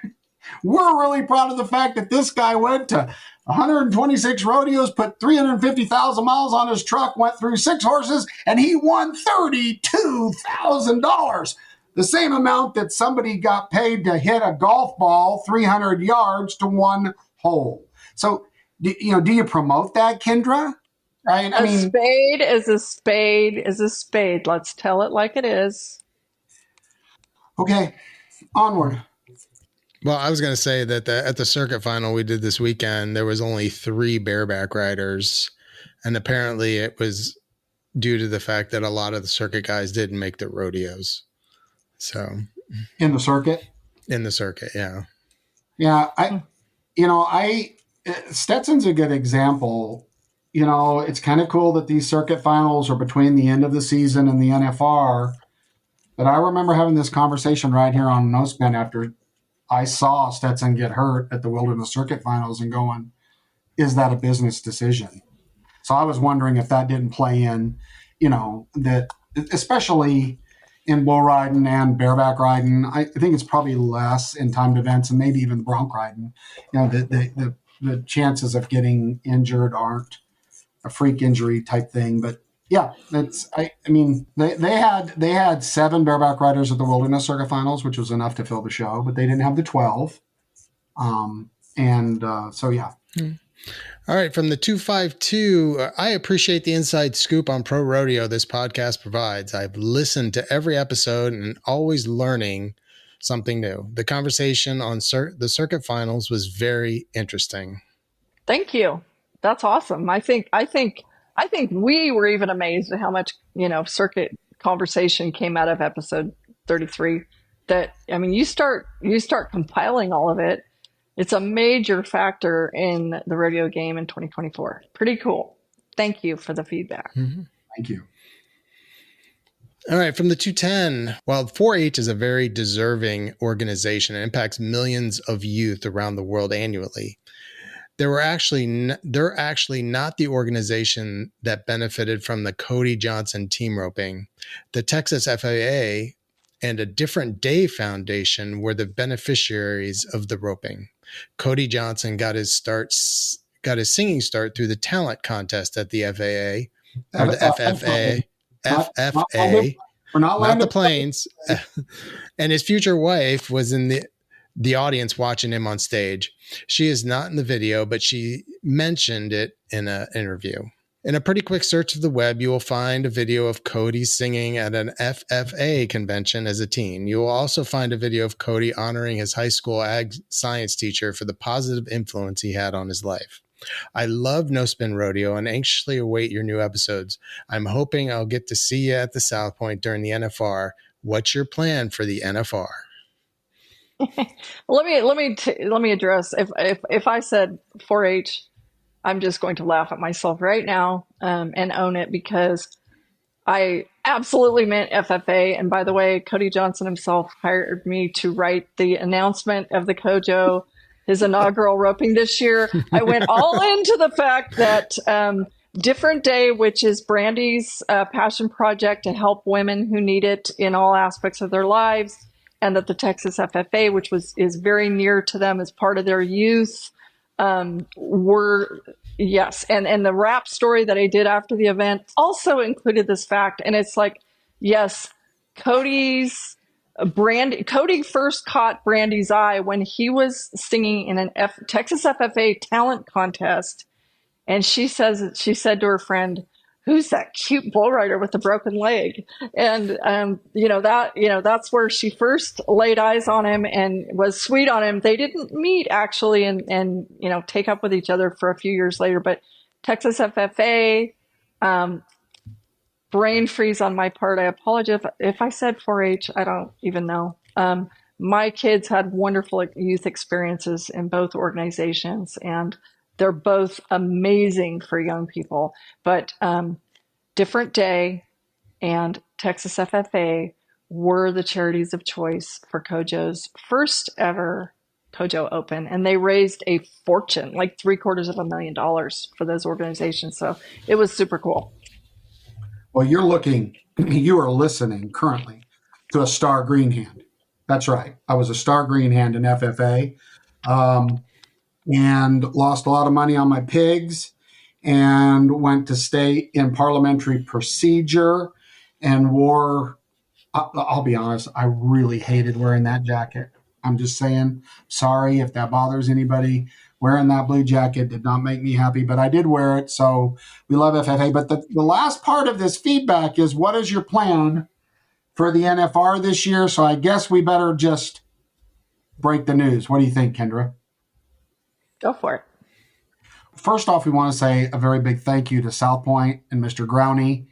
we're really proud of the fact that this guy went to 126 rodeos, put 350,000 miles on his truck, went through 6 horses, and he won $32,000. The same amount that somebody got paid to hit a golf ball 300 yards to one hole. So, do you promote that, Kendra? Right?
A spade is a spade is a spade. Let's tell it like it is.
Okay, onward.
Well, I was going to say that at the circuit final we did this weekend, there was only 3 bareback riders. And apparently it was due to the fact that a lot of the circuit guys didn't make the rodeos. So
in the circuit?
In the circuit, yeah.
Yeah, Stetson's a good example. You know, it's kind of cool that these circuit finals are between the end of the season and the NFR. But I remember having this conversation right here on No Spin after I saw Stetson get hurt at the Wilderness Circuit Finals and going, is that a business decision? So I was wondering if that didn't play in, you know, that especially in bull riding and bareback riding, I think it's probably less in timed events and maybe even bronc riding. You know, the chances of getting injured aren't a freak injury type thing. But yeah, I mean they had 7 bareback riders at the Wilderness Circuit Finals, which was enough to fill the show, but they didn't have the 12. So yeah.
All right, from the 252, I appreciate the inside scoop on pro rodeo this podcast provides. I've listened to every episode and always learning something new. The conversation on the circuit finals was very interesting.
Thank you. That's awesome. I think we were even amazed at how much, circuit conversation came out of episode 33. That, I mean, you start compiling all of it. It's a major factor in the rodeo game in 2024. Pretty cool. Thank you for the feedback.
Mm-hmm. Thank you.
All right, from the 210, while 4-H is a very deserving organization and impacts millions of youth around the world annually, they're actually not the organization that benefited from the Cody Johnson team roping. The Texas FAA and a Different Day Foundation were the beneficiaries of the roping. Cody Johnson got his singing start through the talent contest at the FAA, or the FFA.
We're not
the planes. And his future wife was in the audience watching him on stage. She is not in the video, but she mentioned it in an interview. In a pretty quick search of the web, you will find a video of Cody singing at an FFA convention as a teen. You will also find a video of Cody honoring his high school ag science teacher for the positive influence he had on his life. I love No Spin Rodeo and anxiously await your new episodes. I'm hoping I'll get to see you at the South Point during the NFR. What's your plan for the NFR?
Let me address if I said 4-H, I'm just going to laugh at myself right now and own it, because I absolutely meant FFA. And by the way, Cody Johnson himself hired me to write the announcement of the Kojo, his inaugural roping this year. I went all into the fact that Different Day, which is Brandy's passion project to help women who need it in all aspects of their lives, and that the Texas FFA, which is very near to them as part of their youth, were, yes. And the rap story that I did after the event also included this fact. And it's like, yes, Cody first caught Brandy's eye when he was singing in an Texas FFA talent contest. And she said to her friend, "Who's that cute bull rider with the broken leg?" And that's where she first laid eyes on him and was sweet on him. They didn't meet actually and take up with each other for a few years later. But Texas FFA, brain freeze on my part. I apologize if I said 4-H. I don't even know. My kids had wonderful youth experiences in both organizations, and they're both amazing for young people. But Different Day and Texas FFA were the charities of choice for Kojo's first ever Kojo Open. And they raised a fortune, like $750,000 for those organizations. So it was super cool.
Well, you are listening currently to a star green hand. That's right. I was a star green hand in FFA. And lost a lot of money on my pigs, and went to state in parliamentary procedure and wore, I'll be honest, I really hated wearing that jacket. I'm just saying, sorry if that bothers anybody. Wearing that blue jacket did not make me happy, but I did wear it. So we love FFA. But the last part of this feedback is, what is your plan for the NFR this year? So I guess we better just break the news. What do you think, Kendra?
Go for it.
First off, we want to say a very big thank you to South Point and Mr. Growney.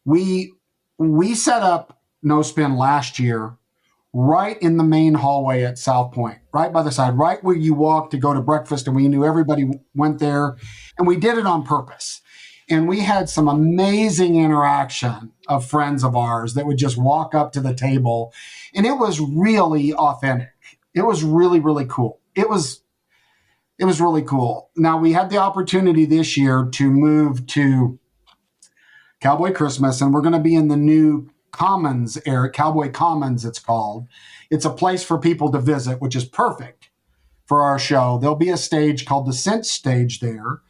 We set up No Spin last year right in the main hallway at South Point, right by the side, right where you walk to go to breakfast. And we knew everybody went there. And we did it on purpose. And we had some amazing interaction of friends of ours that would just walk up to the table. And it was really authentic. It was really, really cool. It was really cool. Now, we had the opportunity this year to move to Cowboy Christmas, and we're going to be in the new Commons area, Cowboy Commons, it's called. It's a place for people to visit, which is perfect for our show. There'll be a stage called the Scent Stage there.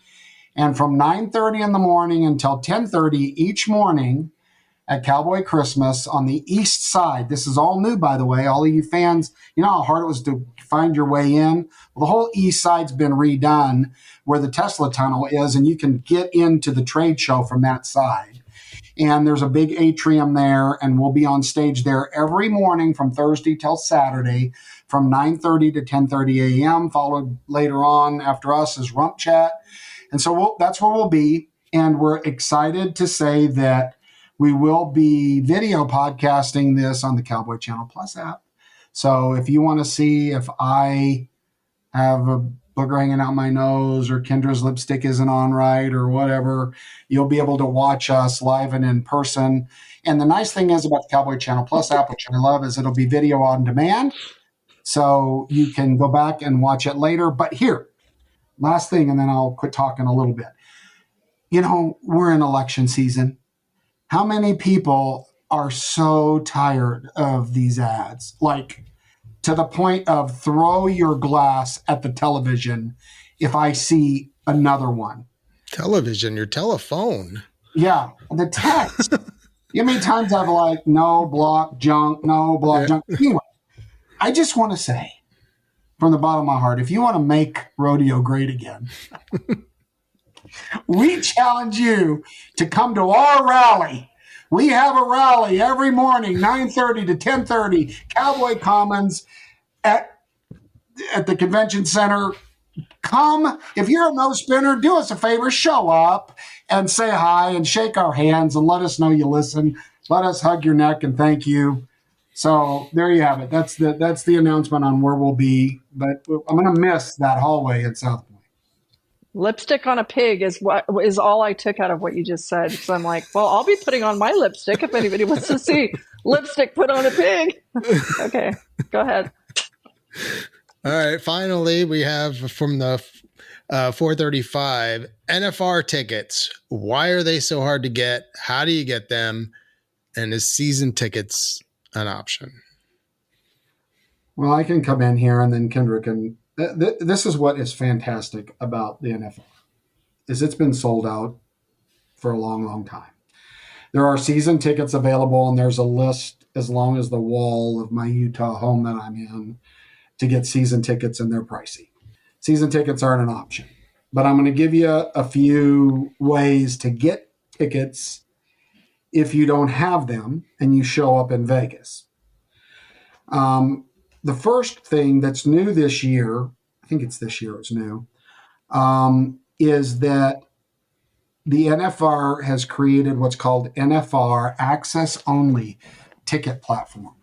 And from 9:30 in the morning until 10:30 each morning at Cowboy Christmas on the east side. This is all new, by the way. All of you fans, you know how hard it was to find your way in? Well, the whole east side's been redone where the Tesla tunnel is, and you can get into the trade show from that side. And there's a big atrium there, and we'll be on stage there every morning from Thursday till Saturday from 9:30 to 10:30 a.m., followed later on after us is Rump Chat. And so that's where we'll be, and we're excited to say that we will be video podcasting this on the Cowboy Channel Plus app. So if you want to see if I have a booger hanging out my nose or Kendra's lipstick isn't on right or whatever, you'll be able to watch us live and in person. And the nice thing is about the Cowboy Channel Plus app, which I love, is it'll be video on demand. So you can go back and watch it later. But here, last thing, and then I'll quit talking a little bit. You know, we're in election season. How many people are so tired of these ads? Like, to the point of throw your glass at the television if I see another one.
Television, your telephone.
Yeah, the text. You know how many times I've like, no, block, junk, no, block, junk. Anyway, I just want to say from the bottom of my heart, if you want to make rodeo great again, we challenge you to come to our rally. We have a rally every morning, 9:30 to 10:30, Cowboy Commons at the convention center. Come, if you're a no spinner, do us a favor, show up and say hi and shake our hands and let us know you listen. Let us hug your neck and thank you. So there you have it. That's the announcement on where we'll be. But I'm going to miss that hallway at South Point.
Lipstick on a pig is all I took out of what you just said. So I'm like, well, I'll be putting on my lipstick if anybody wants to see lipstick put on a pig. Okay, go ahead.
All right. Finally, we have from the 435 NFR tickets. Why are they so hard to get? How do you get them? And is season tickets an option?
Well, I can come in here and then Kendra can. This is what is fantastic about the NFR, is it's been sold out for a long, long time. There are season tickets available, and there's a list as long as the wall of my Utah home that I'm in to get season tickets, and they're pricey. Season tickets aren't an option, but I'm going to give you a few ways to get tickets if you don't have them and you show up in Vegas. The first thing that's new this year, I think it's this year it's new, is that the NFR has created what's called NFR Access Only Ticket Platform.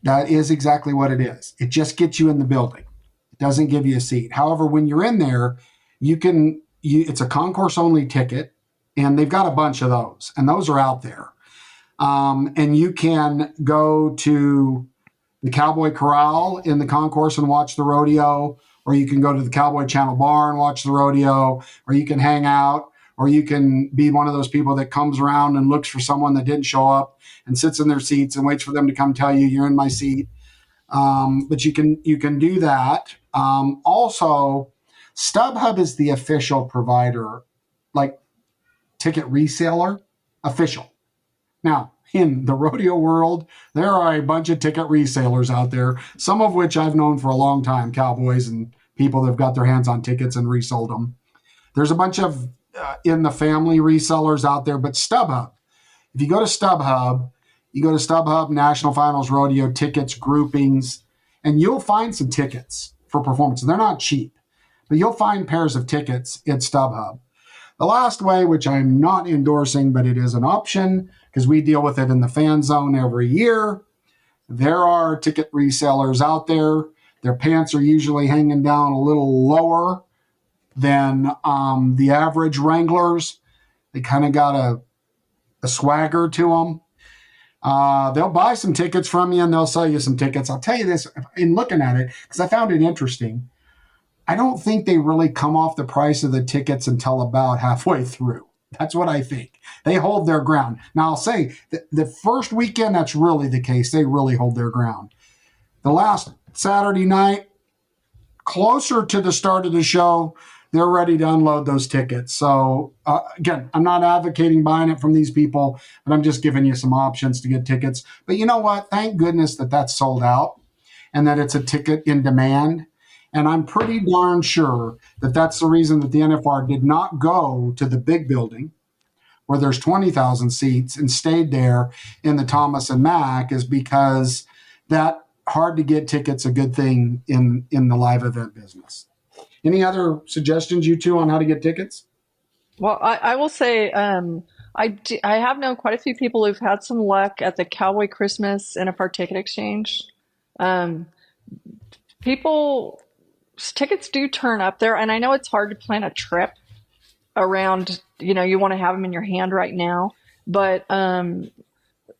That is exactly what it is. It just gets you in the building. It doesn't give you a seat. However, when you're in there, it's a concourse only ticket, and they've got a bunch of those, and those are out there. And you can go to the Cowboy Corral in the concourse and watch the rodeo, or you can go to the Cowboy Channel Bar and watch the rodeo, or you can hang out, or you can be one of those people that comes around and looks for someone that didn't show up and sits in their seats and waits for them to come tell you you're in my seat. But you can do that. Also, StubHub is the official provider, like ticket reseller, official. Now, in the rodeo world, there are a bunch of ticket resellers out there, some of which I've known for a long time, cowboys and people that have got their hands on tickets and resold them. There's a bunch of in the family resellers out there, but StubHub, if you go to StubHub, National Finals Rodeo tickets, groupings, and you'll find some tickets for performance. They're not cheap, but you'll find pairs of tickets at StubHub. The last way, which I'm not endorsing, but it is an option because we deal with it in the fan zone every year. there are ticket resellers out there. Their pants are usually hanging down a little lower than the average Wranglers. They kind of got a swagger to them. They'll buy some tickets from you and they'll sell you some tickets. I'll tell you this, in looking at it, because I found it interesting, I don't think they really come off the price of the tickets until about halfway through. That's what I think. They hold their ground. Now, I'll say the first weekend, that's really the case. They really hold their ground. The last Saturday night, closer to the start of the show, they're ready to unload those tickets. So, again, I'm not advocating buying it from these people, but I'm just giving you some options to get tickets. But you know what? Thank goodness that that's sold out and that it's a ticket in demand. And I'm pretty darn sure that that's the reason that the NFR did not go to the big building where there's 20,000 seats and stayed there in the Thomas and Mack, is because that hard to get tickets a good thing in the live event business. Any other suggestions, you two, on how to get tickets?
Well, I will say I have known quite a few people who've had some luck at the Cowboy Christmas NFR Ticket Exchange. Um, Tickets do turn up there, and I know it's hard to plan a trip around, you want to have them in your hand right now, but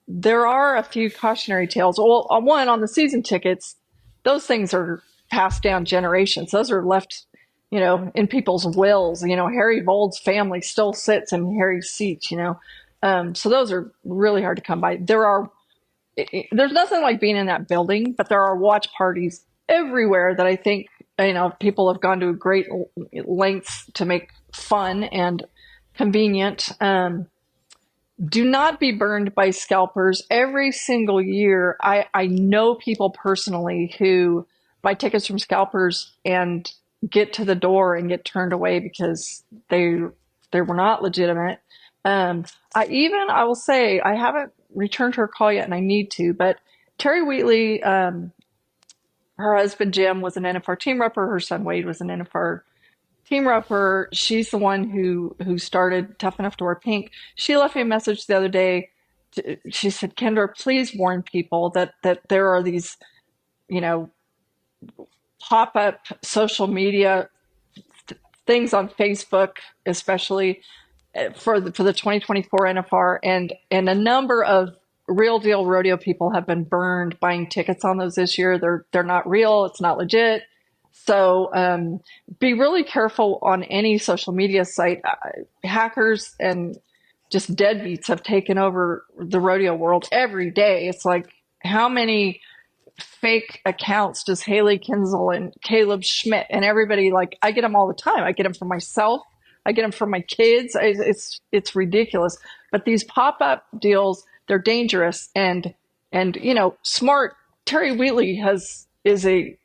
there are a few cautionary tales. Well, one, on the season tickets, those things are passed down generations. Those are left, in people's wills. Harry Vold's family still sits in Harry's seats, so those are really hard to come by. There's nothing like being in that building, but there are watch parties everywhere that I think, people have gone to great lengths to make fun and convenient. Do not be burned by scalpers. Every single year, I know people personally who buy tickets from scalpers and get to the door and get turned away because they were not legitimate. I will say, I haven't returned her call yet, and I need to, but Terry Wheatley, her husband Jim was an NFR team repper. Her son Wade was an NFR team repper. She's the one who started Tough Enough to Wear Pink. She left me a message the other day. She said, "Kendra, please warn people that there are these, pop-up social media things on Facebook, especially for the 2024 NFR, and a number of real deal rodeo people have been burned buying tickets on those this year. They're not real. It's not legit. So be really careful on any social media site. Hackers and just deadbeats have taken over the rodeo world every day. It's like, how many fake accounts does Haley Kinzel and Caleb Schmidt and everybody, like, I get them all the time. I get them for myself. I get them for my kids. It's ridiculous. But these pop-up deals, they're dangerous and smart. Terry Wheatley is a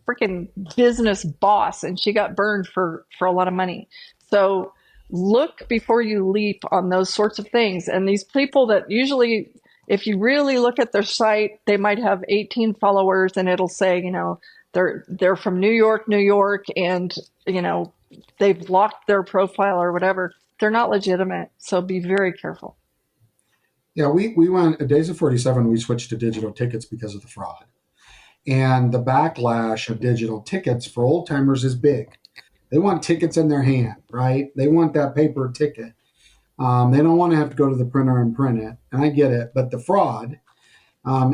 freaking business boss, and she got burned for a lot of money. So look before you leap on those sorts of things. And these people that usually, if you really look at their site, they might have 18 followers, and it'll say, they're from New York, and they've locked their profile or whatever. They're not legitimate. So be very careful.
Yeah, we went at Days of 47, we switched to digital tickets because of the fraud. And the backlash of digital tickets for old timers is big. They want tickets in their hand, right? They want that paper ticket. They don't want to have to go to the printer and print it. And I get it. But the fraud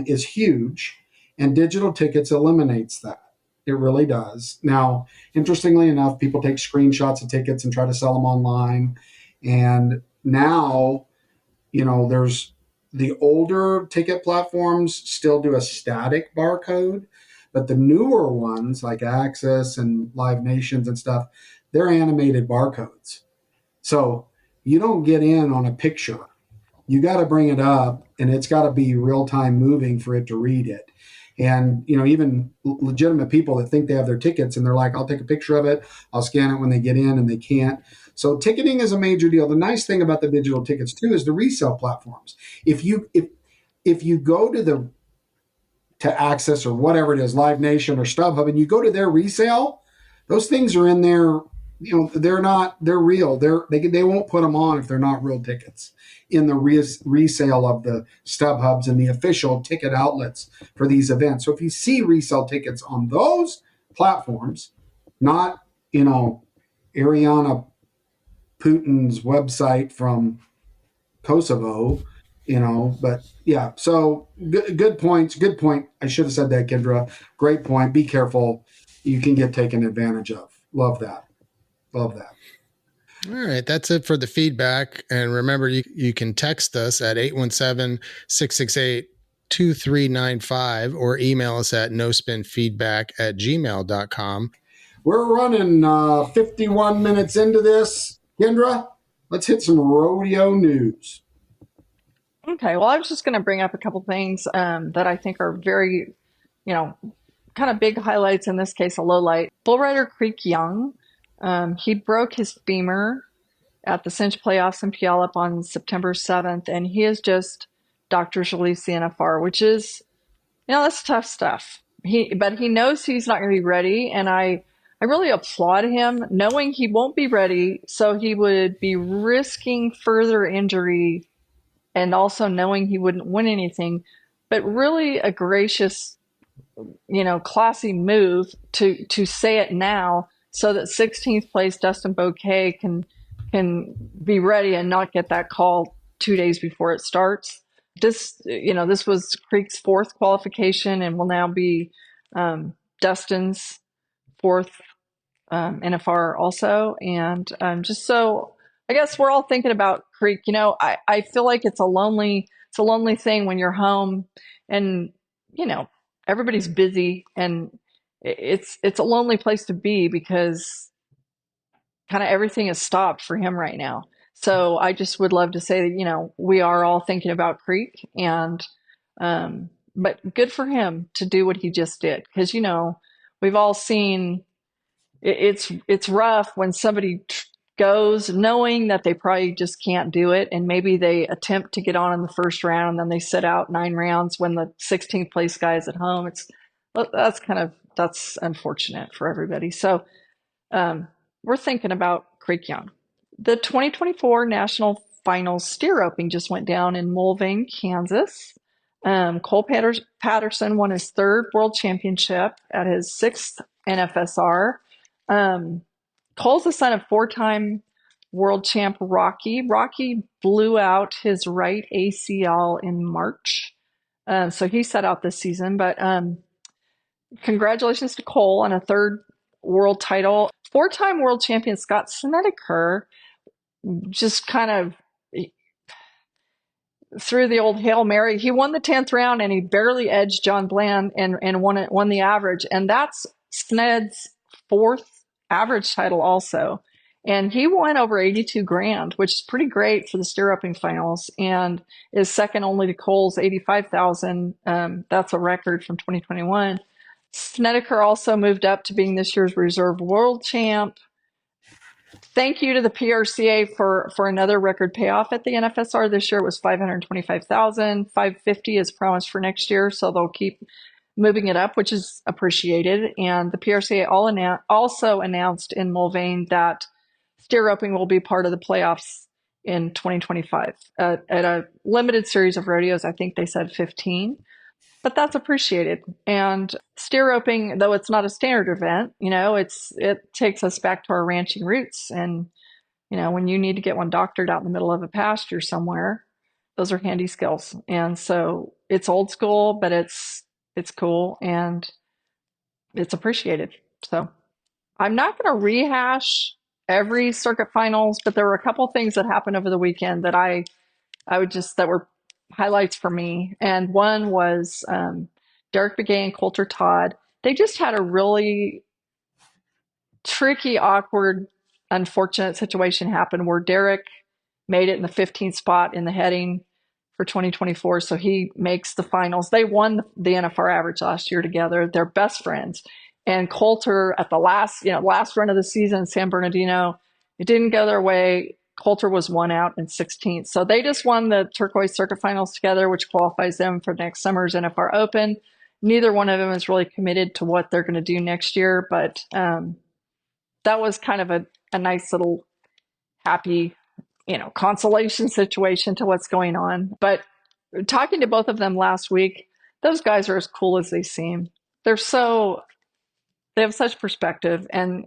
is huge. And digital tickets eliminates that. It really does. Now, interestingly enough, people take screenshots of tickets and try to sell them online. And now, there's the older ticket platforms still do a static barcode, but the newer ones like Access and Live Nations and stuff, they're animated barcodes. So you don't get in on a picture. You got to bring it up, and it's got to be real-time moving for it to read it. And, even legitimate people that think they have their tickets and they're like, I'll take a picture of it, I'll scan it when they get in, and they can't. So ticketing is a major deal. The nice thing about the digital tickets too is the resale platforms. If you go to Access or whatever it is, Live Nation or StubHub, and you go to their resale, those things are in there they're real. They won't put them on if they're not real tickets in the resale of the StubHubs and the official ticket outlets for these events. So if you see resale tickets on those platforms, not, Ariana Putin's website from Kosovo, but yeah. So good points. Good point. I should have said that, Kendra. Great point. Be careful. You can get taken advantage of. Love that. Love that.
All right, that's it for the feedback. And remember, you can text us at 817-668-2395 or email us at nospinfeedback@gmail.com.
We're running 51 minutes into this. Kendra, let's hit some rodeo news.
Okay, well, I was just going to bring up a couple things that I think are very, kind of big highlights, in this case, a low light. Bull Rider Creek Young, he broke his femur at the Cinch playoffs in Puyallup on September 7th, and he is just doctor's release the NFR, which is, that's tough stuff. But he knows he's not going to be ready, and I really applaud him, knowing he won't be ready, so he would be risking further injury, and also knowing he wouldn't win anything, but really a gracious, classy move to say it now, so that 16th place Dustin Bouquet can be ready and not get that call 2 days before it starts. This was Creek's fourth qualification and will now be Dustin's fourth NFR also. And just so, I guess we're all thinking about Creek. I feel like it's a lonely thing when you're home and, everybody's busy, and it's a lonely place to be because kind of everything is stopped for him right now. So I just would love to say that, we are all thinking about Creek, and but good for him to do what he just did, because we've all seen it's rough when somebody goes knowing that they probably just can't do it, and maybe they attempt to get on in the first round and then they sit out 9 rounds when the 16th place guy is at home. That's unfortunate for everybody. So we're thinking about Creek Young. The 2024 National Finals steer roping just went down in Mulvane, Kansas. Cole Patterson won his 3rd world championship at his 6th NFSR. Cole's the son of 4-time world champ Rocky. Rocky blew out his right ACL in March. So he set out this season. But congratulations to Cole on a 3rd world title. 4-time world champion Scott Snedeker just kind of threw the old Hail Mary. He won the 10th round and he barely edged John Bland and won the average. And that's Sned's 4th average title also. And he won over 82 grand, which is pretty great for the steer roping finals, and is second only to Cole's 85,000. That's a record from 2021. Snedeker also moved up to being this year's reserve world champ. Thank you to the PRCA for another record payoff at the NFSR this year. It was 525,000. 550 is promised for next year, so they'll keep moving it up, which is appreciated. And the PRCA also announced in Mulvane that steer roping will be part of the playoffs in 2025 at a limited series of rodeos. I think they said 15. But that's appreciated. And steer roping, though it's not a standard event, it takes us back to our ranching roots. And, when you need to get one doctored out in the middle of a pasture somewhere, those are handy skills. And so it's old school, but it's cool and it's appreciated. So I'm not going to rehash every circuit finals, but there were a couple things that happened over the weekend that that were highlights for me. And one was Derek Begay and Coulter Todd. They just had a really tricky, awkward, unfortunate situation happen where Derek made it in the 15th spot in the heading for 2024. So he makes the finals. They won the NFR average last year together. They're best friends. And Coulter at the last run of the season, San Bernardino, it didn't go their way. Coulter was 1 out in 16th. So they just won the Turquoise Circuit Finals together, which qualifies them for next summer's NFR Open. Neither one of them is really committed to what they're going to do next year, but that was kind of a nice little happy, consolation situation to what's going on. But talking to both of them last week, those guys are as cool as they seem. They're so they have such perspective, and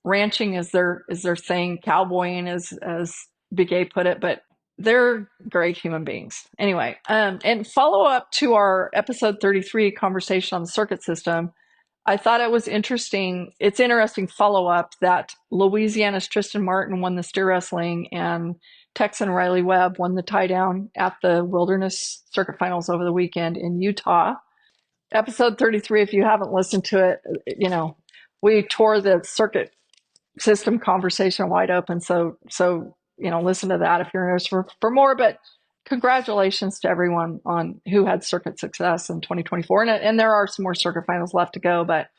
ranching is their thing, cowboying as Big A put it, but they're great human beings. Anyway, and follow up to our episode 33 conversation on the circuit system. I thought it was interesting. It's interesting follow up that Louisiana's Tristan Martin won the steer wrestling and Texan Riley Webb won the tie down at the Wilderness Circuit Finals over the weekend in Utah. Episode 33, if you haven't listened to it, we tore the circuit system conversation wide open. So listen to that if you're interested for more. But congratulations to everyone on who had circuit success in 2024. And there are some more circuit finals left to go. But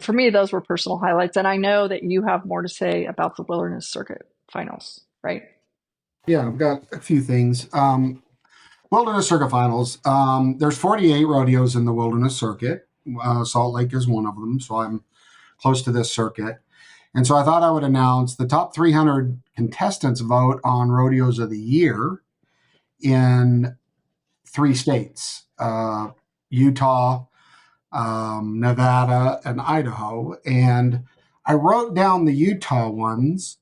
for me, those were personal highlights. And I know that you have more to say about the Wilderness Circuit Finals, right?
Yeah, I've got a few things. Wilderness Circuit Finals. There's 48 rodeos in the Wilderness Circuit. Salt Lake is one of them, so I'm close to this circuit. And so I thought I would announce the top 300 contestants vote on rodeos of the year in 3 states, Utah, Nevada, and Idaho. And I wrote down the Utah ones.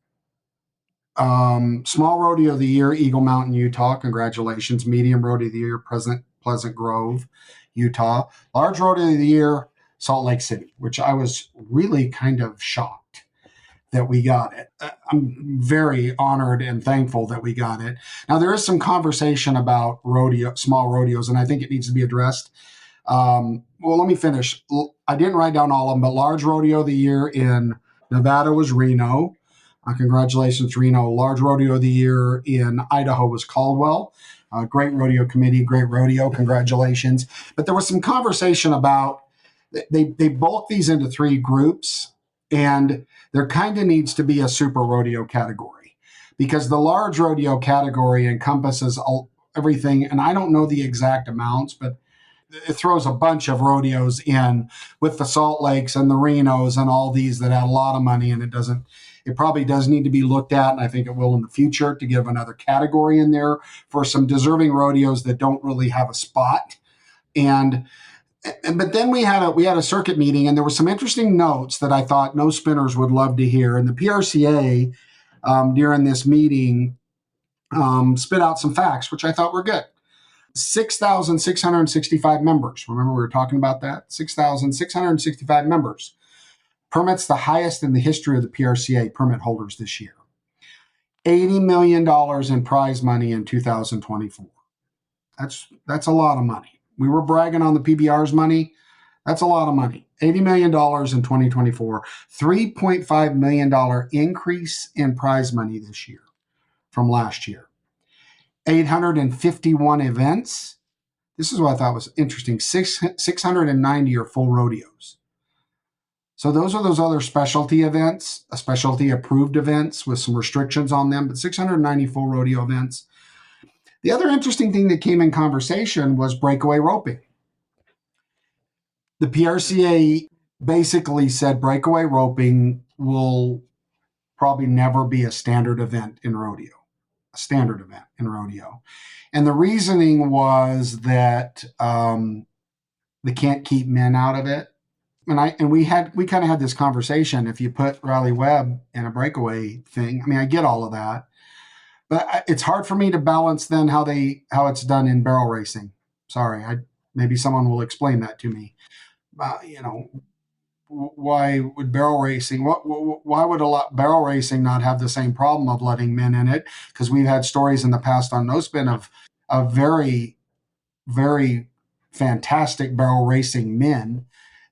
Small rodeo of the year, Eagle Mountain, Utah. Congratulations. Medium rodeo of the year, Pleasant Grove, Utah. Large rodeo of the year, Salt Lake City, which I was really kind of shocked that we got it. I'm very honored and thankful that we got it. Now, there is some conversation about small rodeos, and I think it needs to be addressed. Well, let me finish. I didn't write down all of them, but large rodeo of the year in Nevada was Reno. Congratulations, Reno. Large rodeo of the year in Idaho was Caldwell. Great rodeo committee, great rodeo. Congratulations. But there was some conversation about they bulk these into 3 groups, and there kind of needs to be a super rodeo category because the large rodeo category encompasses everything. And I don't know the exact amounts, but it throws a bunch of rodeos in with the Salt Lakes and the Renos and all these that add a lot of money, and it probably does need to be looked at, and I think it will in the future to give another category in there for some deserving rodeos that don't really have a spot. But then we had a circuit meeting, and there were some interesting notes that I thought no spinners would love to hear. And the PRCA during this meeting spit out some facts, which I thought were good. 6,665 members. Remember, we were talking about that? 6,665 members. Permits the highest in the history of the PRCA permit holders this year. $80 million in prize money in 2024. That's a lot of money. We were bragging on the PBR's money. That's a lot of money. $80 million in 2024. $3.5 million increase in prize money this year from last year. 851 events. This is what I thought was interesting. 690 are full rodeos. So those are those other specialty events, specialty approved events with some restrictions on them, but 690 full rodeo events. The other interesting thing that came in conversation was breakaway roping. The PRCA basically said breakaway roping will probably never be a standard event in rodeo. And the reasoning was that they can't keep men out of it. And we kind of had this conversation. If you put Riley Webb in a breakaway thing, I mean, I get all of that, but it's hard for me to balance then how it's done in barrel racing. Sorry, maybe someone will explain that to me. Why would barrel racing? Why would barrel racing not have the same problem of letting men in it? Because we've had stories in the past on No Spin of very, very fantastic barrel racing men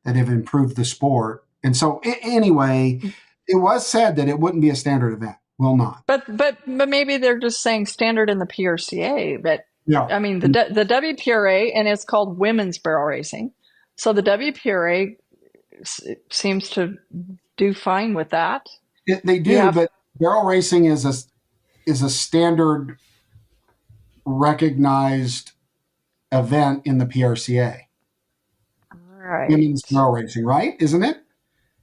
that have improved the sport. And so anyway, it was said that it wouldn't be a standard event. Will not.
But maybe they're just saying standard in the PRCA. But yeah, I mean the WPRA, and it's called women's barrel racing. So the WPRA seems to do fine with that.
They do, but barrel racing is a standard recognized event in the PRCA.
Right.
Women's barrel racing, right? Isn't it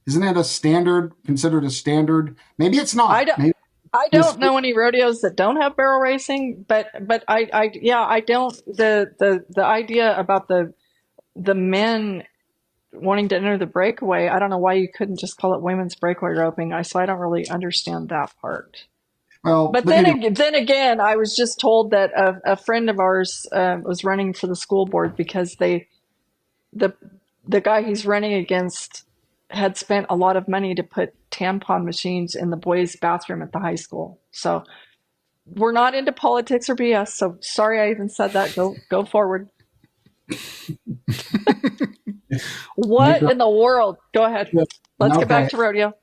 Isn't it a standard, considered a standard? Maybe it's not.
I don't.
Maybe
I
this,
don't know any rodeos that don't have barrel racing, but I don't. The idea about the men wanting to enter the breakaway, I don't know why you couldn't just call it women's breakaway roping. So I don't really understand that part.
well,
But then, then again, I was just told that a friend of ours was running for the school board because the guy he's running against had spent a lot of money to put tampon machines in the boys' bathroom at the high school. So we're not into politics or BS. So sorry I even said that. Go forward. What in the world? Go ahead. Let's get back to rodeo.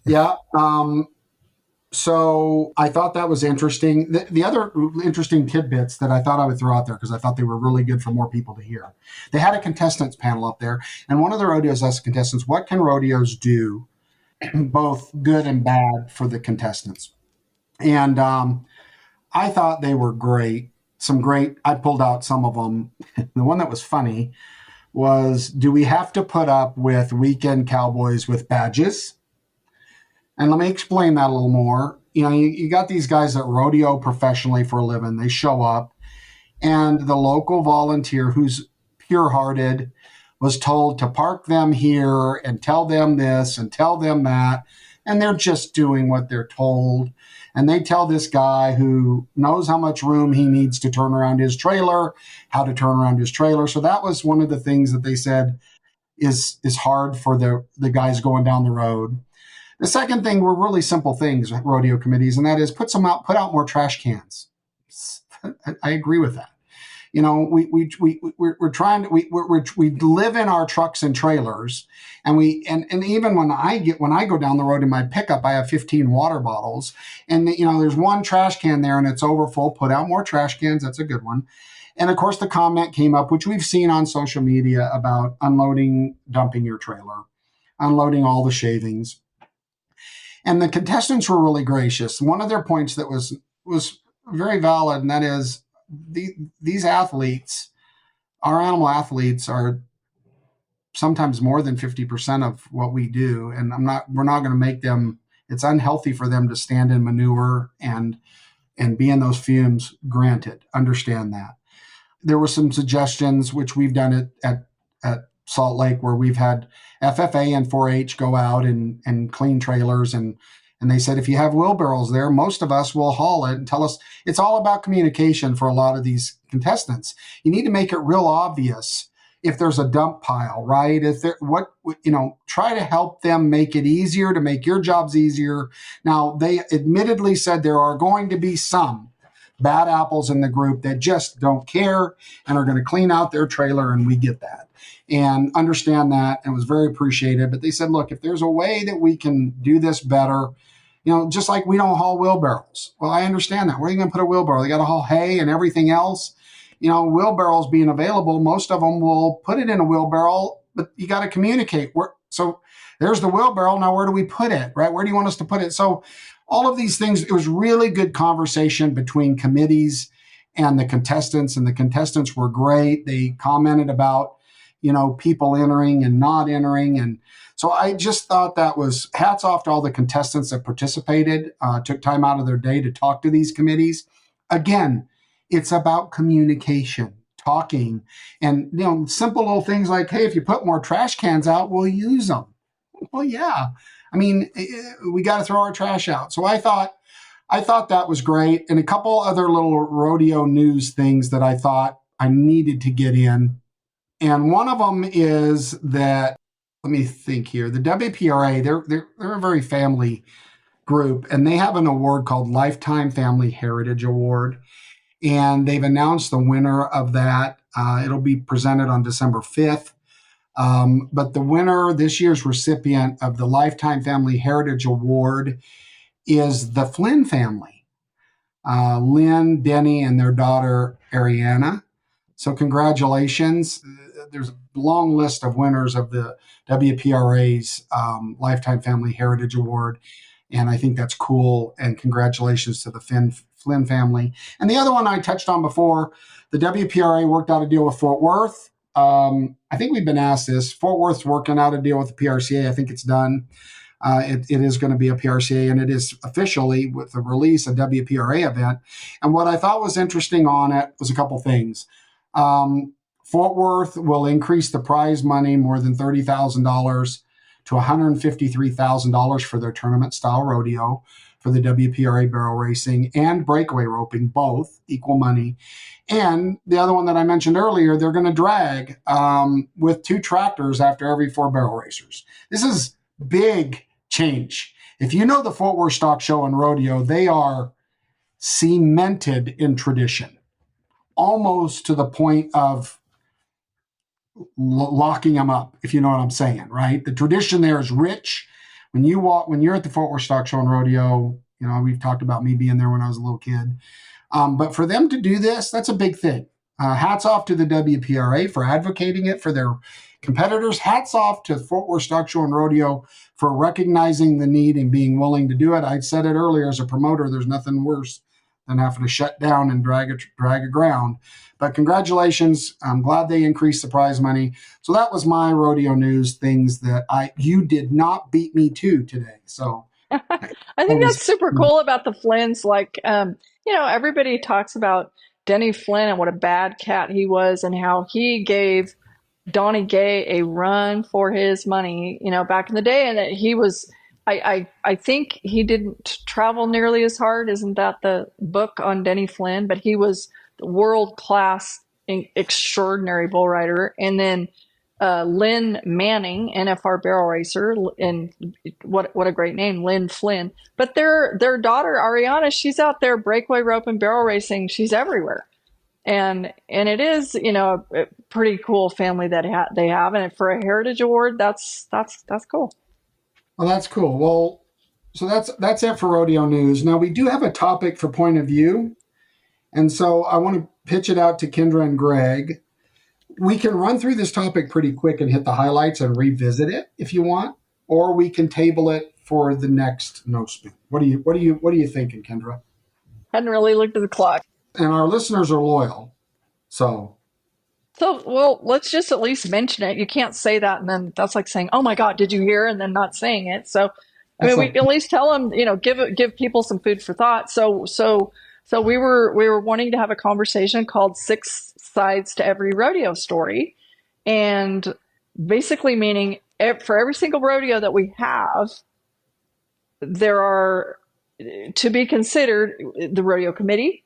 Yeah. So I thought that was interesting. The other interesting tidbits that I thought I would throw out there, because I thought they were really good for more people to hear. They had a contestants panel up there, and one of the rodeos asked contestants, what can rodeos do, both good and bad, for the contestants? And I thought they were great. I pulled out some of them. The one that was funny was, do we have to put up with weekend cowboys with badges? And let me explain that a little more. You know, you got these guys that rodeo professionally for a living. They show up, and the local volunteer who's pure-hearted was told to park them here and tell them this and tell them that, and they're just doing what they're told. And they tell this guy who knows how much room he needs to turn around his trailer, how to turn around his trailer. So that was one of the things that they said is hard for the guys going down the road. The second thing were really simple things with rodeo committees, and that is put out more trash cans. I agree with that. You know, we're trying to we live in our trucks and trailers, and even when I go down the road in my pickup, I have 15 water bottles, and there's one trash can there and it's overfull. Put out more trash cans. That's a good one. And of course, the comment came up, which we've seen on social media, about dumping your trailer, unloading all the shavings. And the contestants were really gracious. One of their points that was very valid, and that is these athletes, our animal athletes, are sometimes more than 50% of what we do. And we're not going to make them, it's unhealthy for them to stand in manure and be in those fumes. Granted, understand that. There were some suggestions, which we've done at Salt Lake, where we've had FFA and 4-H go out and clean trailers. And they said, if you have wheelbarrows there, most of us will haul it and tell us. It's all about communication for a lot of these contestants. You need to make it real obvious if there's a dump pile, right? Try to help them make it easier, to make your jobs easier. Now, they admittedly said there are going to be some bad apples in the group that just don't care and are going to clean out their trailer, and we get that and understand that, and was very appreciated. But they said, look, if there's a way that we can do this better, just like we don't haul wheelbarrows. Well, I understand that. Where are you going to put a wheelbarrow? They got to haul hay and everything else. Wheelbarrows being available, most of them will put it in a wheelbarrow, but you got to communicate. So there's the wheelbarrow. Now, where do we put it, right? Where do you want us to put it? So all of these things, it was really good conversation between committees and the contestants, and the contestants were great. They commented about, people entering and not entering. And so I just thought that was hats off to all the contestants that participated, took time out of their day to talk to these committees. Again, it's about communication, talking, and, simple little things like, hey, if you put more trash cans out, we'll use them. Well, yeah. I mean, we got to throw our trash out. So I thought that was great. And a couple other little rodeo news things that I thought I needed to get in. And one of them is that, let me think here, the WPRA, they're a very family group, and they have an award called Lifetime Family Heritage Award. And they've announced the winner of that. It'll be presented on December 5th. But the winner, this year's recipient of the Lifetime Family Heritage Award, is the Flynn family, Lynn, Denny, and their daughter, Ariana. So congratulations. There's a long list of winners of the WPRA's Lifetime Family Heritage Award, and I think that's cool, and congratulations to the Flynn family. And the other one I touched on before, the WPRA worked out a deal with Fort Worth. I think we've been asked this. Fort Worth's working out a deal with the PRCA. I think it's done. It is going to be a PRCA, and it is officially, with the release, a WPRA event. And what I thought was interesting on it was a couple things. Fort Worth will increase the prize money more than $30,000 to $153,000 for their tournament-style rodeo, for the WPRA barrel racing and breakaway roping, both equal money. And the other one that I mentioned earlier, they're going to drag with 2 tractors after every 4 barrel racers. This is big change. If you know the Fort Worth Stock Show and Rodeo, they are cemented in tradition, almost to the point of locking them up, if you know what I'm saying, right? The tradition there is rich. When you're at the Fort Worth Stock Show and Rodeo, we've talked about me being there when I was a little kid. But for them to do this, that's a big thing. Hats off to the WPRA for advocating it for their competitors. Hats off to Fort Worth Stock Show and Rodeo for recognizing the need and being willing to do it. I said it earlier, as a promoter, there's nothing worse than having to shut down and drag a ground. But congratulations. I'm glad they increased the prize money. So that was my rodeo news, things that you did not beat me to today. So
I think that's super cool about the Flynns. Like, everybody talks about Denny Flynn and what a bad cat he was and how he gave Donnie Gay a run for his money, back in the day. And that he was, I think he didn't travel nearly as hard. Isn't that the book on Denny Flynn? But he was the world-class, extraordinary bull rider. And then Lynn Manning, NFR barrel racer, and what a great name, Lynn Flynn. But their daughter Ariana, she's out there breakaway rope and barrel racing. She's everywhere, and it is a pretty cool family that they have, and for a heritage award, that's cool.
Well, that's cool. Well, so that's it for rodeo news. Now we do have a topic for point of view, and so I want to pitch it out to Kendra and Greg. We can run through this topic pretty quick and hit the highlights and revisit it if you want, or we can table it for the next No Spin. What are you thinking, Kendra?
Hadn't really looked at the clock.
And our listeners are loyal, so
well, let's just at least mention it. You can't say that and then that's like saying, "Oh my God, did you hear?" and then not saying it. So, I mean, we can at least tell them, give people some food for thought. So we were wanting to have a conversation called 6 Sides to Every Rodeo Story, and basically meaning for every single rodeo that we have, there are to be considered the rodeo committee,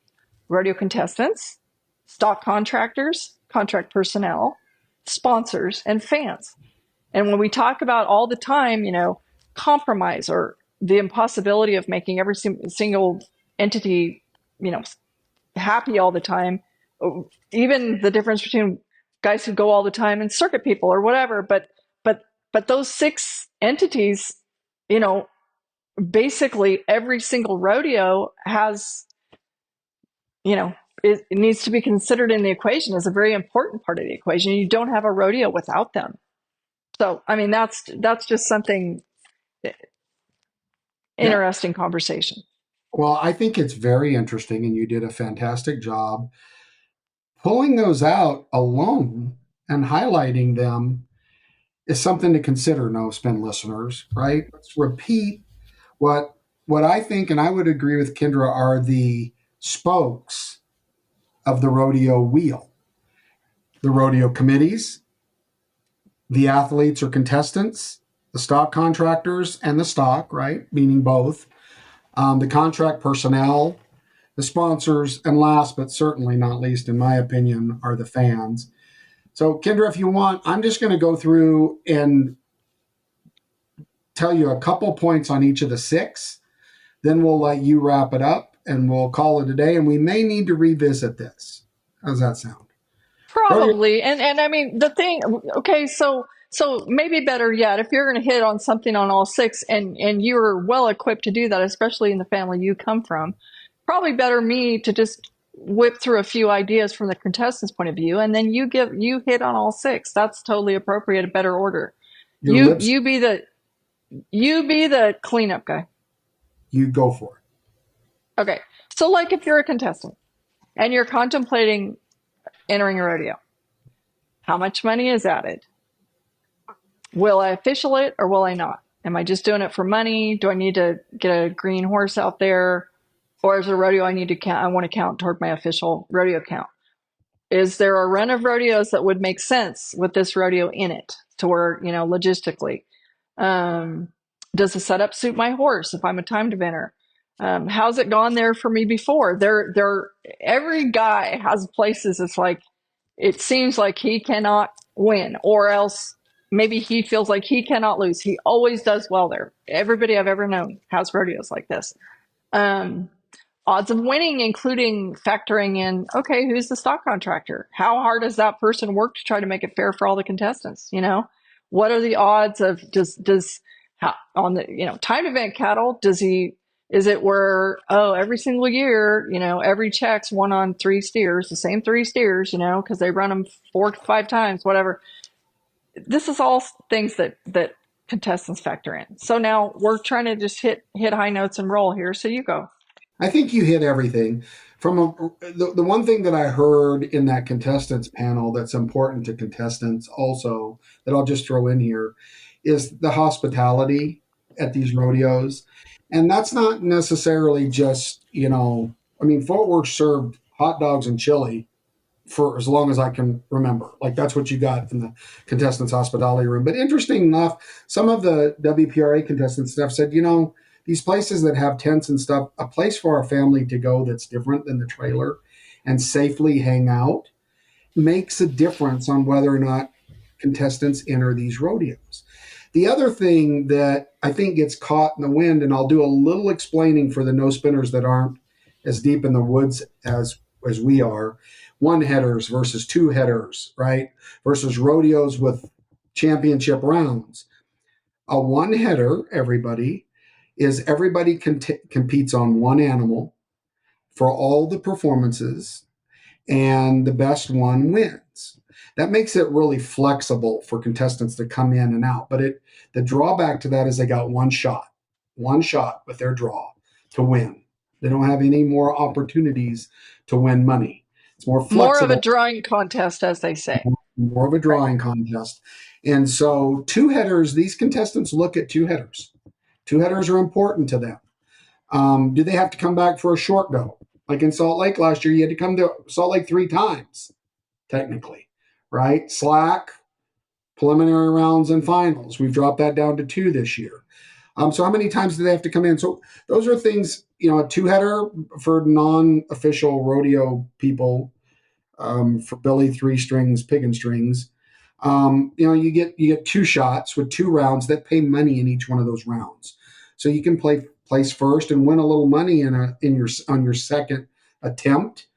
rodeo contestants, stock contractors, contract personnel, sponsors, and fans. And when we talk about all the time, compromise or the impossibility of making every single entity, happy all the time, even the difference between guys who go all the time and circuit people or whatever. But those 6 entities, basically every single rodeo has, it needs to be considered in the equation as a very important part of the equation. You don't have a rodeo without them. So, I mean, that's just something interesting conversation.
Well, I think it's very interesting, and you did a fantastic job pulling those out alone and highlighting them is something to consider, No Spin listeners, right? Let's repeat what I think, and I would agree with Kendra, are the spokes of the rodeo wheel. The rodeo committees, the athletes or contestants, the stock contractors, and the stock, right? Meaning both. The contract personnel, the sponsors, and last but certainly not least, in my opinion, are the fans. So, Kendra, if you want, I'm just going to go through and tell you a couple points on each of the 6. Then we'll let you wrap it up, and we'll call it a day. And we may need to revisit this. How does that sound?
Probably. And I mean, the thing, okay, so maybe better yet, if you're going to hit on something on all 6 and you're well equipped to do that, especially in the family you come from, probably better me to just whip through a few ideas from the contestants' point of view, and then you hit on all 6. That's totally appropriate, a better order. You be the cleanup guy.
You go for it.
Okay. So like if you're a contestant and you're contemplating entering a rodeo, How much money is added? Will I official it or will I not? Am I just doing it for money? Do I need to get a green horse out there? Or is it a rodeo I need to count? I want to count toward my official rodeo count. Is there a run of rodeos that would make sense with this rodeo in it to where, logistically? Um, does the setup suit my horse if I'm a timed eventer? How's it gone there for me before? Every guy has places it's like, it seems like he cannot win, or else maybe he feels like he cannot lose. He always does well there. Everybody I've ever known has rodeos like this. Um, Odds of winning, including factoring in, okay, who's the stock contractor? How hard does that person work to try to make it fair for all the contestants? What are the odds of on the time event cattle? Is it where every single year every check's 1 on 3 steers, the same 3 steers, because they run them 4 to 5 times, whatever. This is all things that contestants factor in. So now we're trying to just hit high notes and roll here. So you go.
I think you hit everything. The one thing that I heard in that contestants panel that's important to contestants also, that I'll just throw in here, is the hospitality at these rodeos. And that's not necessarily just, Fort Worth served hot dogs and chili for as long as I can remember. Like, that's what you got in the contestants hospitality room. But interesting enough, some of the WPRA contestants stuff said, these places that have tents and stuff, a place for our family to go that's different than the trailer and safely hang out makes a difference on whether or not contestants enter these rodeos. The other thing that I think gets caught in the wind, and I'll do a little explaining for the no spinners that aren't as deep in the woods as we are, 1 headers versus 2 headers, right? Versus rodeos with championship rounds. A 1 header, everybody competes on 1 animal for all the performances, and the best one wins. That makes it really flexible for contestants to come in and out. But the drawback to that is they got one shot with their draw to win. They don't have any more opportunities to win money. It's more flexible.
More of a drawing contest, as they say.
More of a drawing contest. And so 2 headers, these contestants look at 2 headers. 2 headers are important to them. Do they have to come back for a short go? Like in Salt Lake last year, you had to come to Salt Lake 3 times, technically, right? Slack, preliminary rounds, and finals. We've dropped that down to 2 this year. So how many times do they have to come in? So those are things, a 2-header for non-official rodeo people, for Billy 3 strings, pig and strings. You get 2 shots with 2 rounds that pay money in each one of those rounds. So you can place first and win a little money on your second attempt.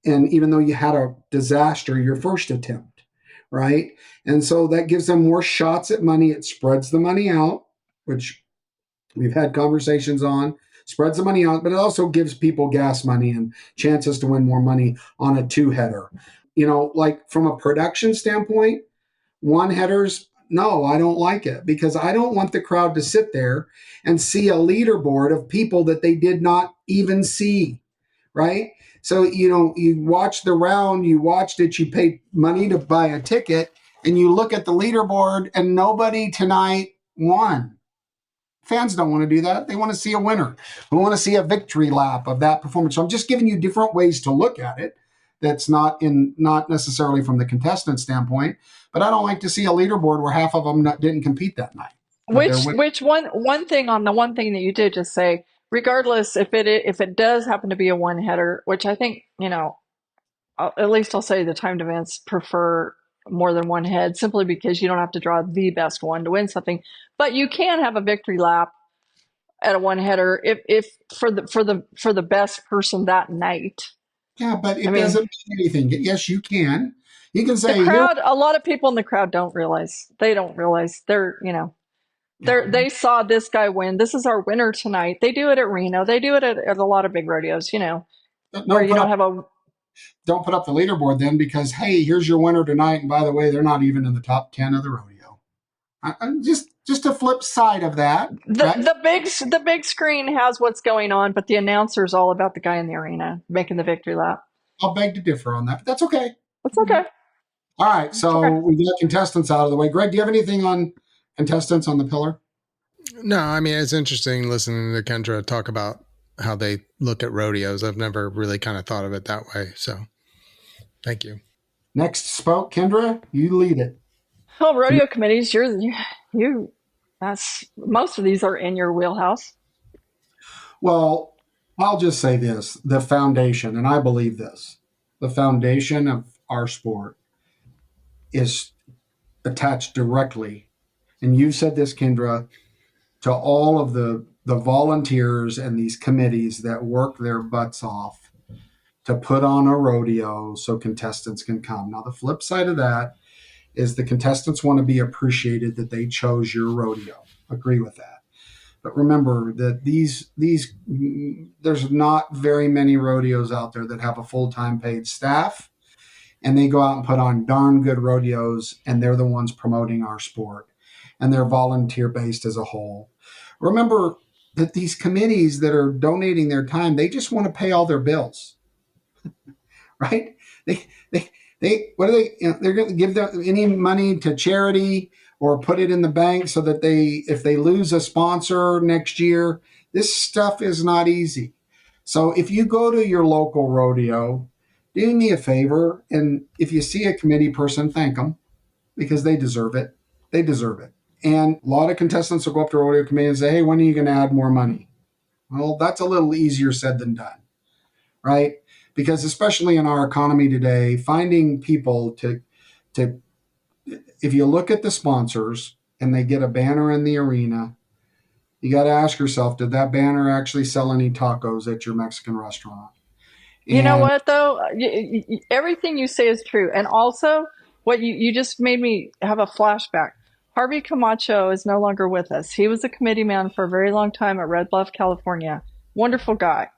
And even though you had a disaster your first attempt, right? And so that gives them more shots at money. It spreads the money out, which we've had conversations on, spreads the money out, but it also gives people gas money and chances to win more money on a 2-header. Like from a production standpoint, 1 headers, no, I don't like it, because I don't want the crowd to sit there and see a leaderboard of people that they did not even see, right? So, you watch the round, you watched it, you paid money to buy a ticket, and you look at the leaderboard and nobody tonight won. Fans don't want to do that. They want to see a winner. We want to see a victory lap of that performance. So I'm just giving you different ways to look at it. That's not necessarily from the contestant standpoint, but I don't like to see a leaderboard where half of them didn't compete that night.
Which one thing on the one thing that you did just say, regardless if it does happen to be a 1-header, which I think, at least I'll say the timed events prefer more than 1 head, simply because you don't have to draw the best one to win something, but you can have a victory lap at a 1-header if for the best person that night.
Yeah, but it doesn't mean anything. Yes, you can. You can say
the crowd. A lot of people in the crowd don't realize. They don't realize they saw this guy win. This is our winner tonight. They do it at Reno. They do it at a lot of big rodeos. Where you don't have a.
Don't put up the leaderboard then, because hey, here's your winner tonight, and by the way, they're not even in the top 10 of the rodeo. Just a flip side of that.
The big screen has what's going on, but the announcer's all about the guy in the arena making the victory lap.
I'll beg to differ on that, but that's okay.
That's okay.
All right, so
Okay.
we got contestants out of the way. Greg, do you have anything on contestants on the pillar?
No, I mean, it's interesting listening to Kendra talk about how they look at rodeos. I've never really kind of thought of it that way. So thank you.
Next spoke, Kendra, you lead it.
Well, rodeo committees, you that's most of these are in your wheelhouse.
Well, I'll just say this, the foundation, and I believe this, the foundation of our sport is attached directly, and you said this, Kendra, to all of the volunteers and these committees that work their butts off to put on a rodeo so contestants can come. Now, the flip side of that is the contestants want to be appreciated that they chose your rodeo. Agree with that. But remember that these there's not very many rodeos out there that have a full-time paid staff, and they go out and put on darn good rodeos, and they're the ones promoting our sport, and they're volunteer based as a whole. Remember that these committees that are donating their time, they just want to pay all their bills, right? They what are they? They're going to give any money to charity or put it in the bank so that if they lose a sponsor next year, this stuff is not easy. So if you go to your local rodeo, do me a favor, and if you see a committee person, thank them because they deserve it. They deserve it. And a lot of contestants will go up to a rodeo committee and say, hey, when are you going to add more money? Well, that's a little easier said than done, right? Because especially in our economy today, finding people to if you look at the sponsors and they get a banner in the arena, you got to ask yourself, did that banner actually sell any tacos at your Mexican restaurant?
You know
And
what though? Everything you say is true, and also what you just made me have a flashback. Harvey Camacho is no longer with us. He was a committee man for a very long time at Red Bluff, California. Wonderful guy.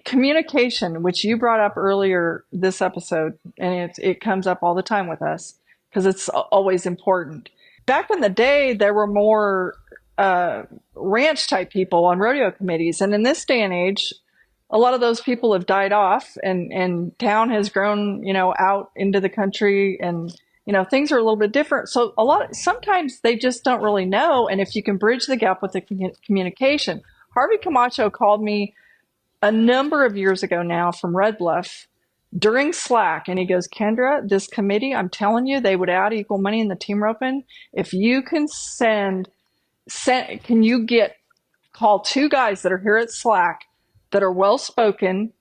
Communication, which you brought up earlier this episode, and it comes up all the time with us because it's always important. Back in the day, there were more ranch type people on rodeo committees, and in this day and age, a lot of those people have died off, and town has grown, out into the country, and things are a little bit different. So sometimes they just don't really know, and if you can bridge the gap with the communication. Harvey Camacho called me a number of years ago now from Red Bluff during Slack, and he goes, Kendra, this committee, I'm telling you, they would add equal money in the team roping. If you can can you call two guys that are here at Slack that are well spoken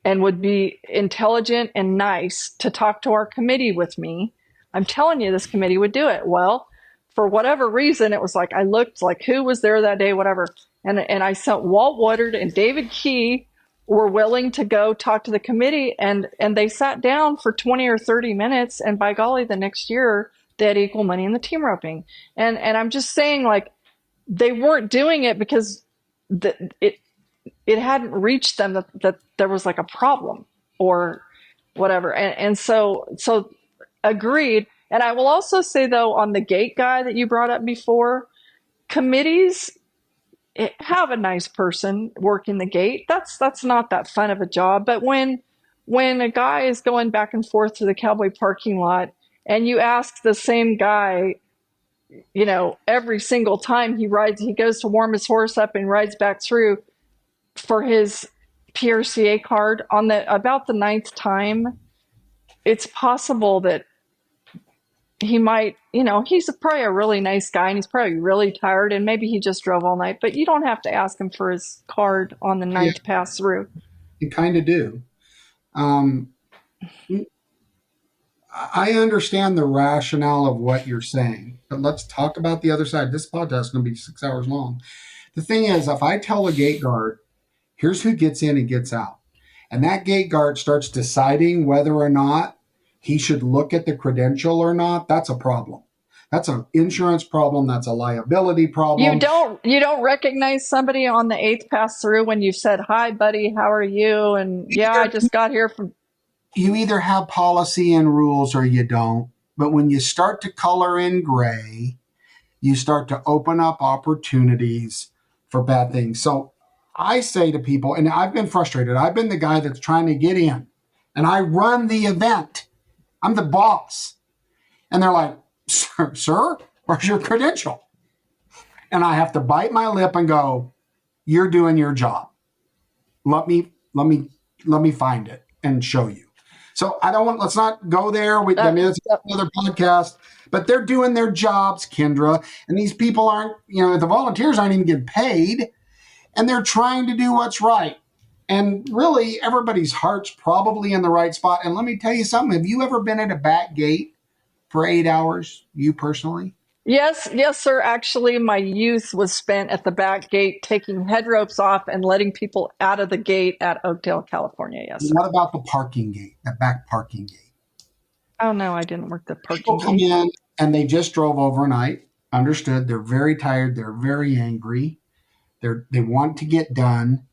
and would be intelligent and nice to talk to our committee with me? I'm telling you, this committee would do it. Well, for whatever reason, it was like I looked like who was there that day, whatever. And I sent Walt Woodard and David Key were willing to go talk to the committee, and they sat down for 20 or 30 minutes, and by golly, the next year they had equal money in the team roping. And I'm just saying, like, they weren't doing it because it hadn't reached them that there was like a problem or whatever. And so agreed. And I will also say, though, on the gate guy that you brought up before, committees have a nice person working the gate. That's not that fun of a job. But when a guy is going back and forth to the Cowboy parking lot and you ask the same guy, every single time he goes to warm his horse up and rides back through for his PRCA card on about the ninth time, it's possible that he might, he's probably a really nice guy and he's probably really tired and maybe he just drove all night, but you don't have to ask him for his card on the ninth pass through.
You kind of do. I understand the rationale of what you're saying, but let's talk about the other side. This podcast is going to be 6 hours long. The thing is, if I tell a gate guard, here's who gets in and gets out, and that gate guard starts deciding whether or not he should look at the credential or not, that's a problem. That's an insurance problem. That's a liability problem.
You don't recognize somebody on the eighth pass through when you said, hi, buddy, how are you? And I just got here from...
You either have policy and rules or you don't. But when you start to color in gray, you start to open up opportunities for bad things. So I say to people, and I've been frustrated. I've been the guy that's trying to get in, and I run the event. I'm the boss. And they're like, sir, where's your credential? And I have to bite my lip and go, you're doing your job. Let me find it and show you. So let's not go there. It's another podcast, but they're doing their jobs, Kendra. And these people aren't, the volunteers aren't even getting paid, and they're trying to do what's right. And really, everybody's heart's probably in the right spot. And let me tell you something. Have you ever been at a back gate for 8 hours, you personally?
Yes, sir. Actually, my youth was spent at the back gate taking head ropes off and letting people out of the gate at Oakdale, California. Yes, sir.
What about the parking gate, the back parking gate?
Oh, no, I didn't work the parking
People come
gate.
in and they just drove overnight. Understood. They're very tired. They're very angry. They want to get done.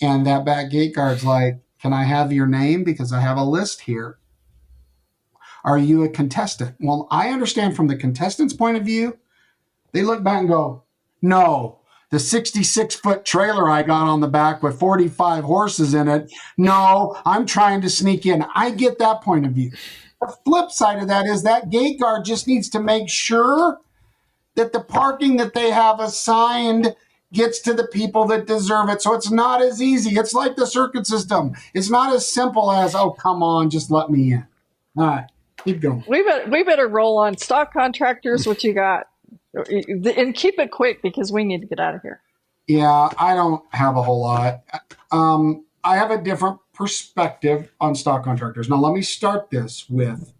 And that back gate guard's like, can I have your name? Because I have a list here. Are you a contestant? Well, I understand from the contestant's point of view, they look back and go, no, the 66-foot trailer I got on the back with 45 horses in it. No, I'm trying to sneak in. I get that point of view. The flip side of that is that gate guard just needs to make sure that the parking that they have assigned gets to the people that deserve it. So it's not as easy. It's like the circuit system. It's not as simple as, oh, come on, just let me in. All right. Keep going.
We better roll on. Stock contractors, what you got? And keep it quick because we need to get out of here.
Yeah, I don't have a whole lot. I have a different perspective on stock contractors. Now, let me start this with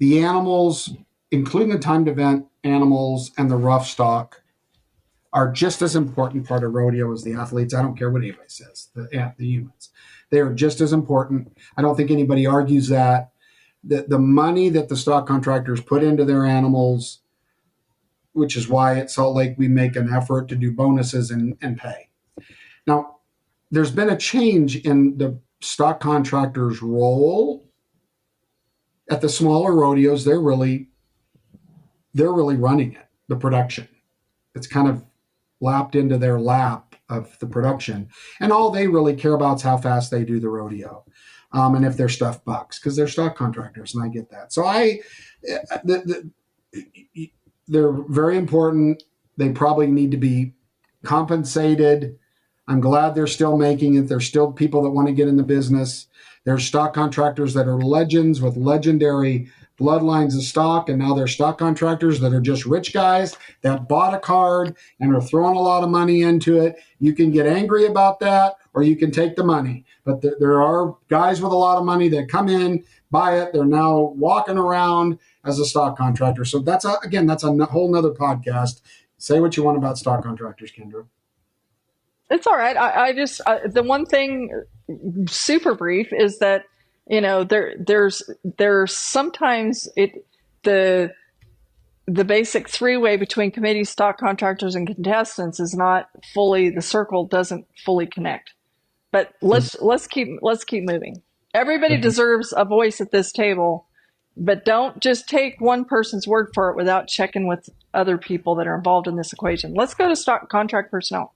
the animals, including the timed event animals and the rough stock, are just as important part of rodeo as the athletes. I don't care what anybody says, the humans. They are just as important. I don't think anybody argues that. The money that the stock contractors put into their animals, which is why at Salt Lake we make an effort to do bonuses and pay. Now, there's been a change in the stock contractors' role at the smaller rodeos. They're really running it, the production. It's kind of lapped into their lap of the production, and all they really care about is how fast they do the rodeo. And if their stuff bucks, because they're stock contractors, and I get that. So they're very important. They probably need to be compensated. I'm glad they're still making it. There's still people that want to get in the business. There's stock contractors that are legends with legendary bloodlines of stock, and now there's stock contractors that are just rich guys that bought a card and are throwing a lot of money into it. You can get angry about that, or you can take the money. But there are guys with a lot of money that come in, buy it. They're now walking around as a stock contractor. So that's a whole nother podcast. Say what you want about stock contractors, Kendra.
It's all right. I just the one thing, super brief, is that there's sometimes the basic three-way between committee, stock contractors, and contestants is not fully, the circle doesn't fully connect. But let's keep moving. Everybody deserves a voice at this table, but don't just take one person's word for it without checking with other people that are involved in this equation. Let's go to stock contract personnel.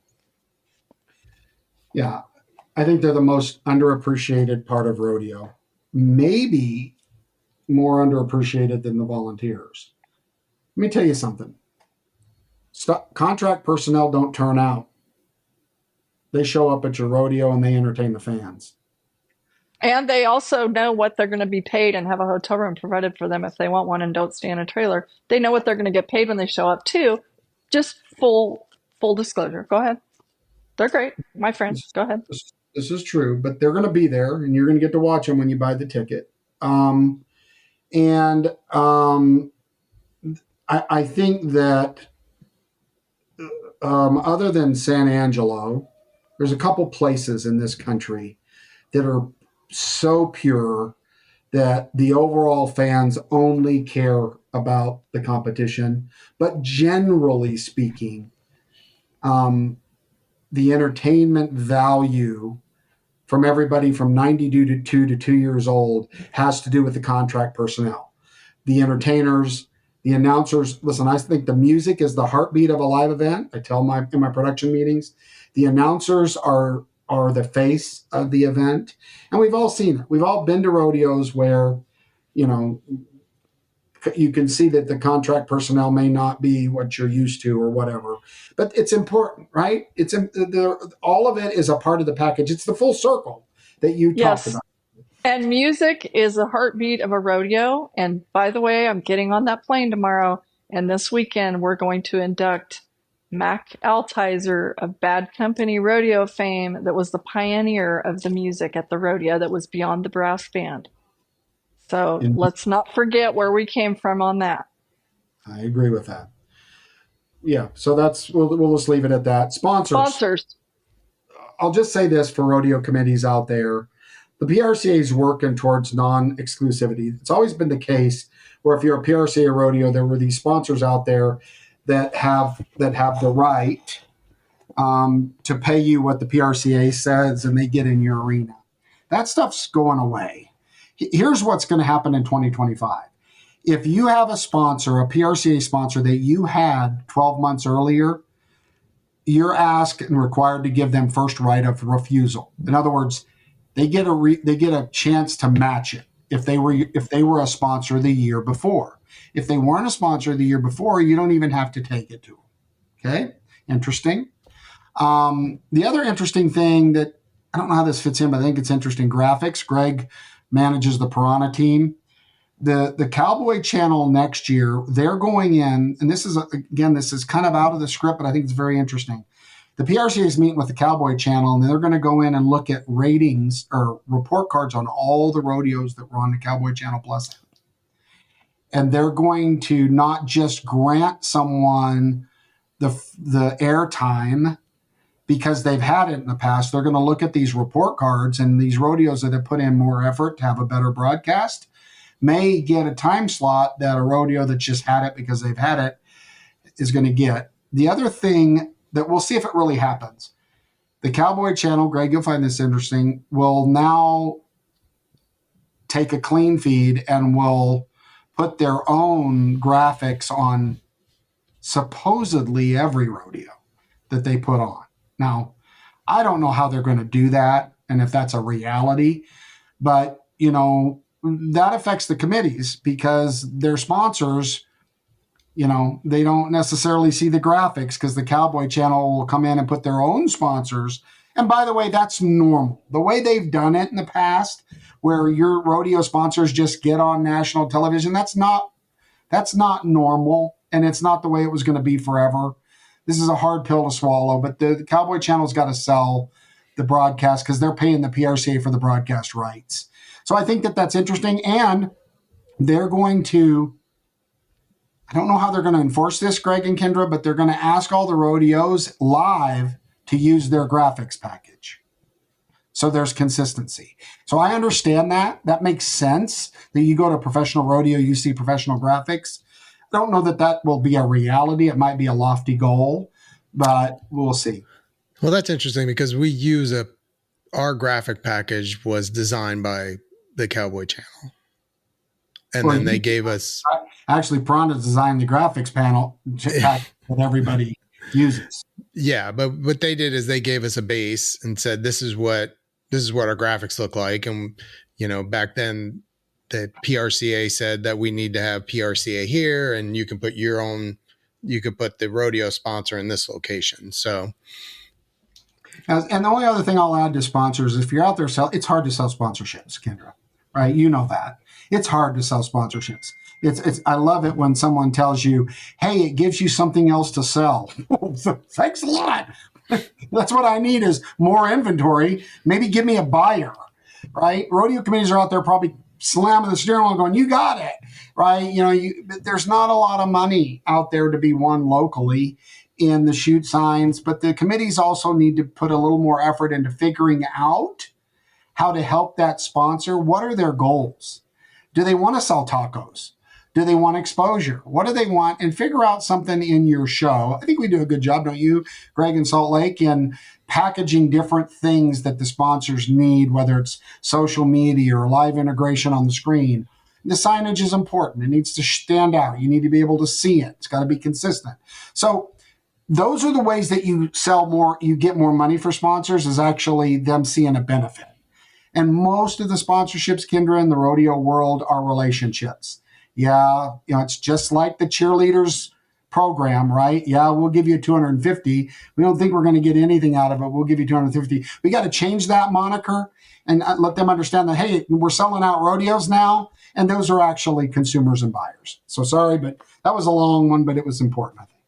Yeah, I think they're the most underappreciated part of rodeo. Maybe more underappreciated than the volunteers. Let me tell you something. Contract personnel don't turn out. They show up at your rodeo and they entertain the fans.
And they also know what they're going to be paid and have a hotel room provided for them if they want one and don't stay in a trailer. They know what they're going to get paid when they show up too. Just full disclosure. Go ahead. They're great. My friends, go ahead.
This is true, but they're going to be there and you're going to get to watch them when you buy the ticket. I think that other than San Angelo, there's a couple places in this country that are so pure that the overall fans only care about the competition. But generally speaking, the entertainment value from everybody from 92 to 2 years old has to do with the contract personnel. The entertainers, the announcers. Listen, I think the music is the heartbeat of a live event. I tell in my production meetings, the announcers are the face of the event. And we've all seen it. We've all been to rodeos where you know, you can see that the contract personnel may not be what you're used to or whatever, but it's important, right? All of it is a part of the package. It's the full circle that you talked
Yes.
about.
And music is the heartbeat of a rodeo. And by the way, I'm getting on that plane tomorrow. And this weekend, we're going to induct Mac Altizer of Bad Company rodeo fame, that was the pioneer of the music at the rodeo that was beyond the brass band. So
And
let's not forget where we came from on that.
I agree with that. Yeah, so we'll just leave it at that. Sponsors.
Sponsors.
I'll just say this for rodeo committees out there. The PRCA is working towards non-exclusivity. It's always been the case where if you're a PRCA rodeo, there were these sponsors out there that have the right to pay you what the PRCA says, and they get in your arena. That stuff's going away. Here's what's going to happen in 2025. If you have a sponsor, a PRCA sponsor that you had 12 months earlier, you're asked and required to give them first right of refusal. In other words, they get a chance to match it if they were a sponsor the year before. If they weren't a sponsor the year before, you don't even have to take it to them. Okay, interesting. The other interesting thing that I don't know how this fits in, but I think it's interesting. Graphics. Greg manages the Piranha team. The Cowboy Channel next year, they're going in, and this is kind of out of the script, but I think it's very interesting. The PRCA is meeting with the Cowboy Channel, and they're going to go in and look at ratings or report cards on all the rodeos that were on the Cowboy Channel Plus. And they're going to not just grant someone the airtime because they've had it in the past. They're going to look at these report cards, and these rodeos that have put in more effort to have a better broadcast may get a time slot that a rodeo that just had it because they've had it is going to get. The other thing that we'll see if it really happens, the Cowboy Channel, Greg, you'll find this interesting, will now take a clean feed and will put their own graphics on supposedly every rodeo that they put on. Now, I don't know how they're going to do that and if that's a reality, but, that affects the committees because their sponsors, they don't necessarily see the graphics because the Cowboy Channel will come in and put their own sponsors. And by the way, that's normal. The way they've done it in the past, where your rodeo sponsors just get on national television, that's not normal, and it's not the way it was going to be forever. This is a hard pill to swallow, but the Cowboy Channel's got to sell the broadcast because they're paying the PRCA for the broadcast rights. So I think that that's interesting, and they're going to, I don't know how they're going to enforce this, Greg and Kendra, but they're going to ask all the rodeos live to use their graphics package. So there's consistency. So I understand that. That makes sense that you go to a professional rodeo, you see professional graphics. I don't know that will be a reality. It might be a lofty goal, but we'll see.
Well, that's interesting because we use our graphic package was designed by the Cowboy Channel. And then they gave us...
Actually, Piranha designed the graphics panel that everybody uses.
Yeah, but what they did is they gave us a base and said, this is what our graphics look like. And, back then the PRCA said that we need to have PRCA here and you can put you could put the rodeo sponsor in this location. So...
And the only other thing I'll add to sponsors, if you're out there, it's hard to sell sponsorships, Kendra, right? You know that. It's hard to sell sponsorships. I love it when someone tells you, hey, it gives you something else to sell. Thanks a lot. That's what I need is more inventory. Maybe give me a buyer, right? Rodeo committees are out there probably slamming the steering wheel going, you got it, right? There's not a lot of money out there to be won locally in the shoot signs, but the committees also need to put a little more effort into figuring out how to help that sponsor. What are their goals? Do they want to sell tacos? Do they want exposure? What do they want? And figure out something in your show. I think we do a good job, don't you, Greg, in Salt Lake, in packaging different things that the sponsors need, whether it's social media or live integration on the screen. The signage is important. It needs to stand out. You need to be able to see it. It's got to be consistent. So those are the ways that you sell more, you get more money for sponsors, is actually them seeing a benefit. And most of the sponsorships, Kendra, in the rodeo world are relationships. Yeah, it's just like the cheerleaders program, right? Yeah, we'll give you 250. We don't think we're going to get anything out of it. We'll give you 250. We got to change that moniker and let them understand that, hey, we're selling out rodeos now, and those are actually consumers and buyers. So sorry, but that was a long one, but it was important, I think.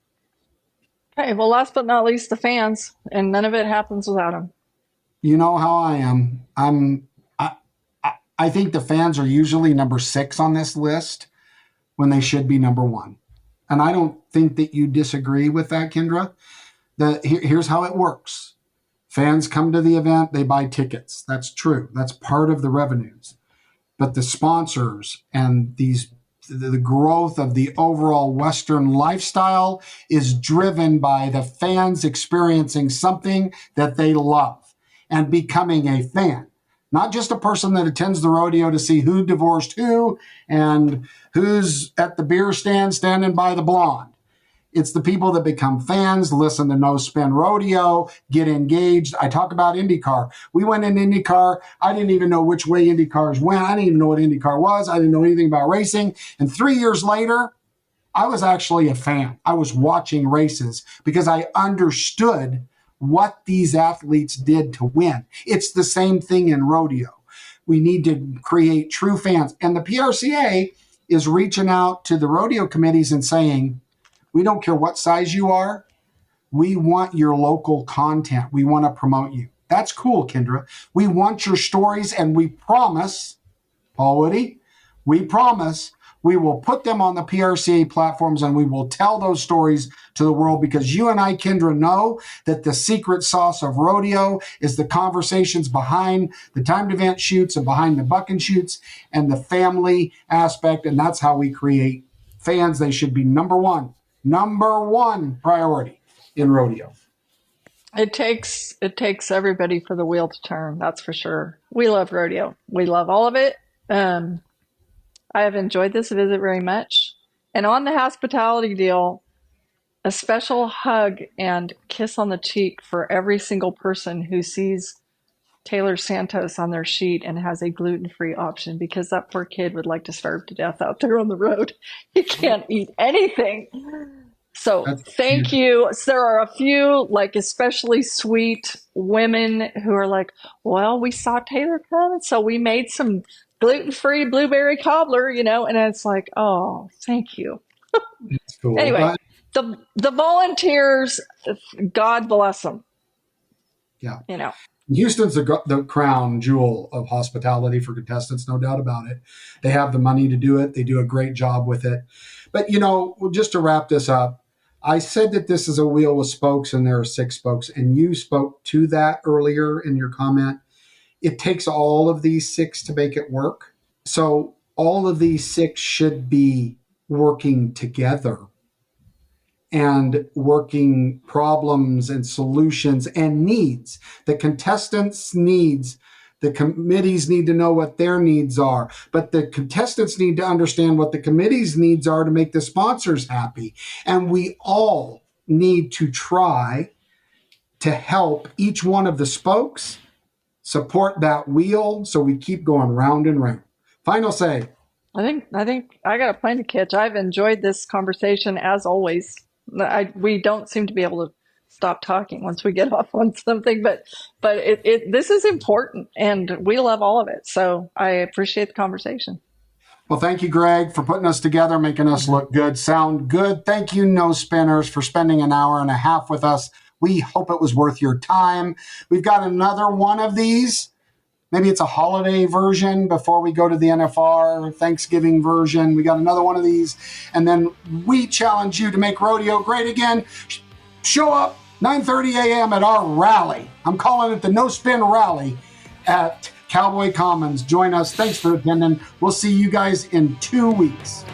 Okay, well, last but not least, the fans, and none of it happens without them.
You know how I am. I think the fans are usually number 6 on this list when they should be number 1. And I don't think that you disagree with that, Kendra. Here's how it works. Fans come to the event, they buy tickets. That's true. That's part of the revenues. But the sponsors and the growth of the overall Western lifestyle is driven by the fans experiencing something that they love and becoming a fan. Not just a person that attends the rodeo to see who divorced who and who's at the beer stand standing by the blonde. It's the people that become fans, listen to No Spin Rodeo, get engaged. I talk about IndyCar. We went in IndyCar. I didn't even know which way IndyCars went. I didn't even know what IndyCar was. I didn't know anything about racing. And 3 years later, I was actually a fan. I was watching races because I understood what these athletes did to win. It's the same thing in rodeo. We need to create true fans. And the PRCA is reaching out to the rodeo committees and saying, we don't care what size you are. We want your local content. We want to promote you. That's cool, Kendra. We want your stories, and we promise, Paul Woody, we promise we will put them on the PRCA platforms and we will tell those stories to the world, because you and I, Kendra, know that the secret sauce of rodeo is the conversations behind the timed event shoots and behind the buck and shoots and the family aspect. And that's how we create fans. They should be number one priority in rodeo.
It takes everybody for the wheel to turn. That's for sure. We love rodeo. We love all of it. I have enjoyed this visit very much. And on the hospitality deal, a special hug and kiss on the cheek for every single person who sees Taylor Santos on their sheet and has a gluten-free option, because that poor kid would like to starve to death out there on the road. He can't eat anything. So thank you. So there are a few, like, especially sweet women who are like, well, we saw Taylor come, so we made some gluten-free blueberry cobbler, and it's like, oh, thank you.
That's cool.
Anyway, the volunteers, God bless them.
Yeah. Houston's the crown jewel of hospitality for contestants, no doubt about it. They have the money to do it. They do a great job with it. But, just to wrap this up, I said that this is a wheel with spokes and there are 6 spokes, and you spoke to that earlier in your comment. It takes all of these 6 to make it work. So all of these 6 should be working together and working problems and solutions and needs. The contestants' needs, the committees need to know what their needs are, but the contestants need to understand what the committee's needs are to make the sponsors happy. And we all need to try to help each one of the spokes support that wheel so we keep going round and round. Final say.
I think I got a plane to catch. I've enjoyed this conversation as always. We don't seem to be able to stop talking once we get off on something, but this is important and we love all of it. So I appreciate the conversation.
Well, thank you, Greg, for putting us together, making us look good, sound good. Thank you, No Spinners, for spending an hour and a half with us. We hope it was worth your time. We've got another one of these. Maybe it's a holiday version before we go to the NFR, Thanksgiving version. We got another one of these. And then we challenge you to make rodeo great again. Show up 9:30 a.m. at our rally. I'm calling it the No Spin Rally at Cowboy Commons. Join us. Thanks for attending. We'll see you guys in 2 weeks.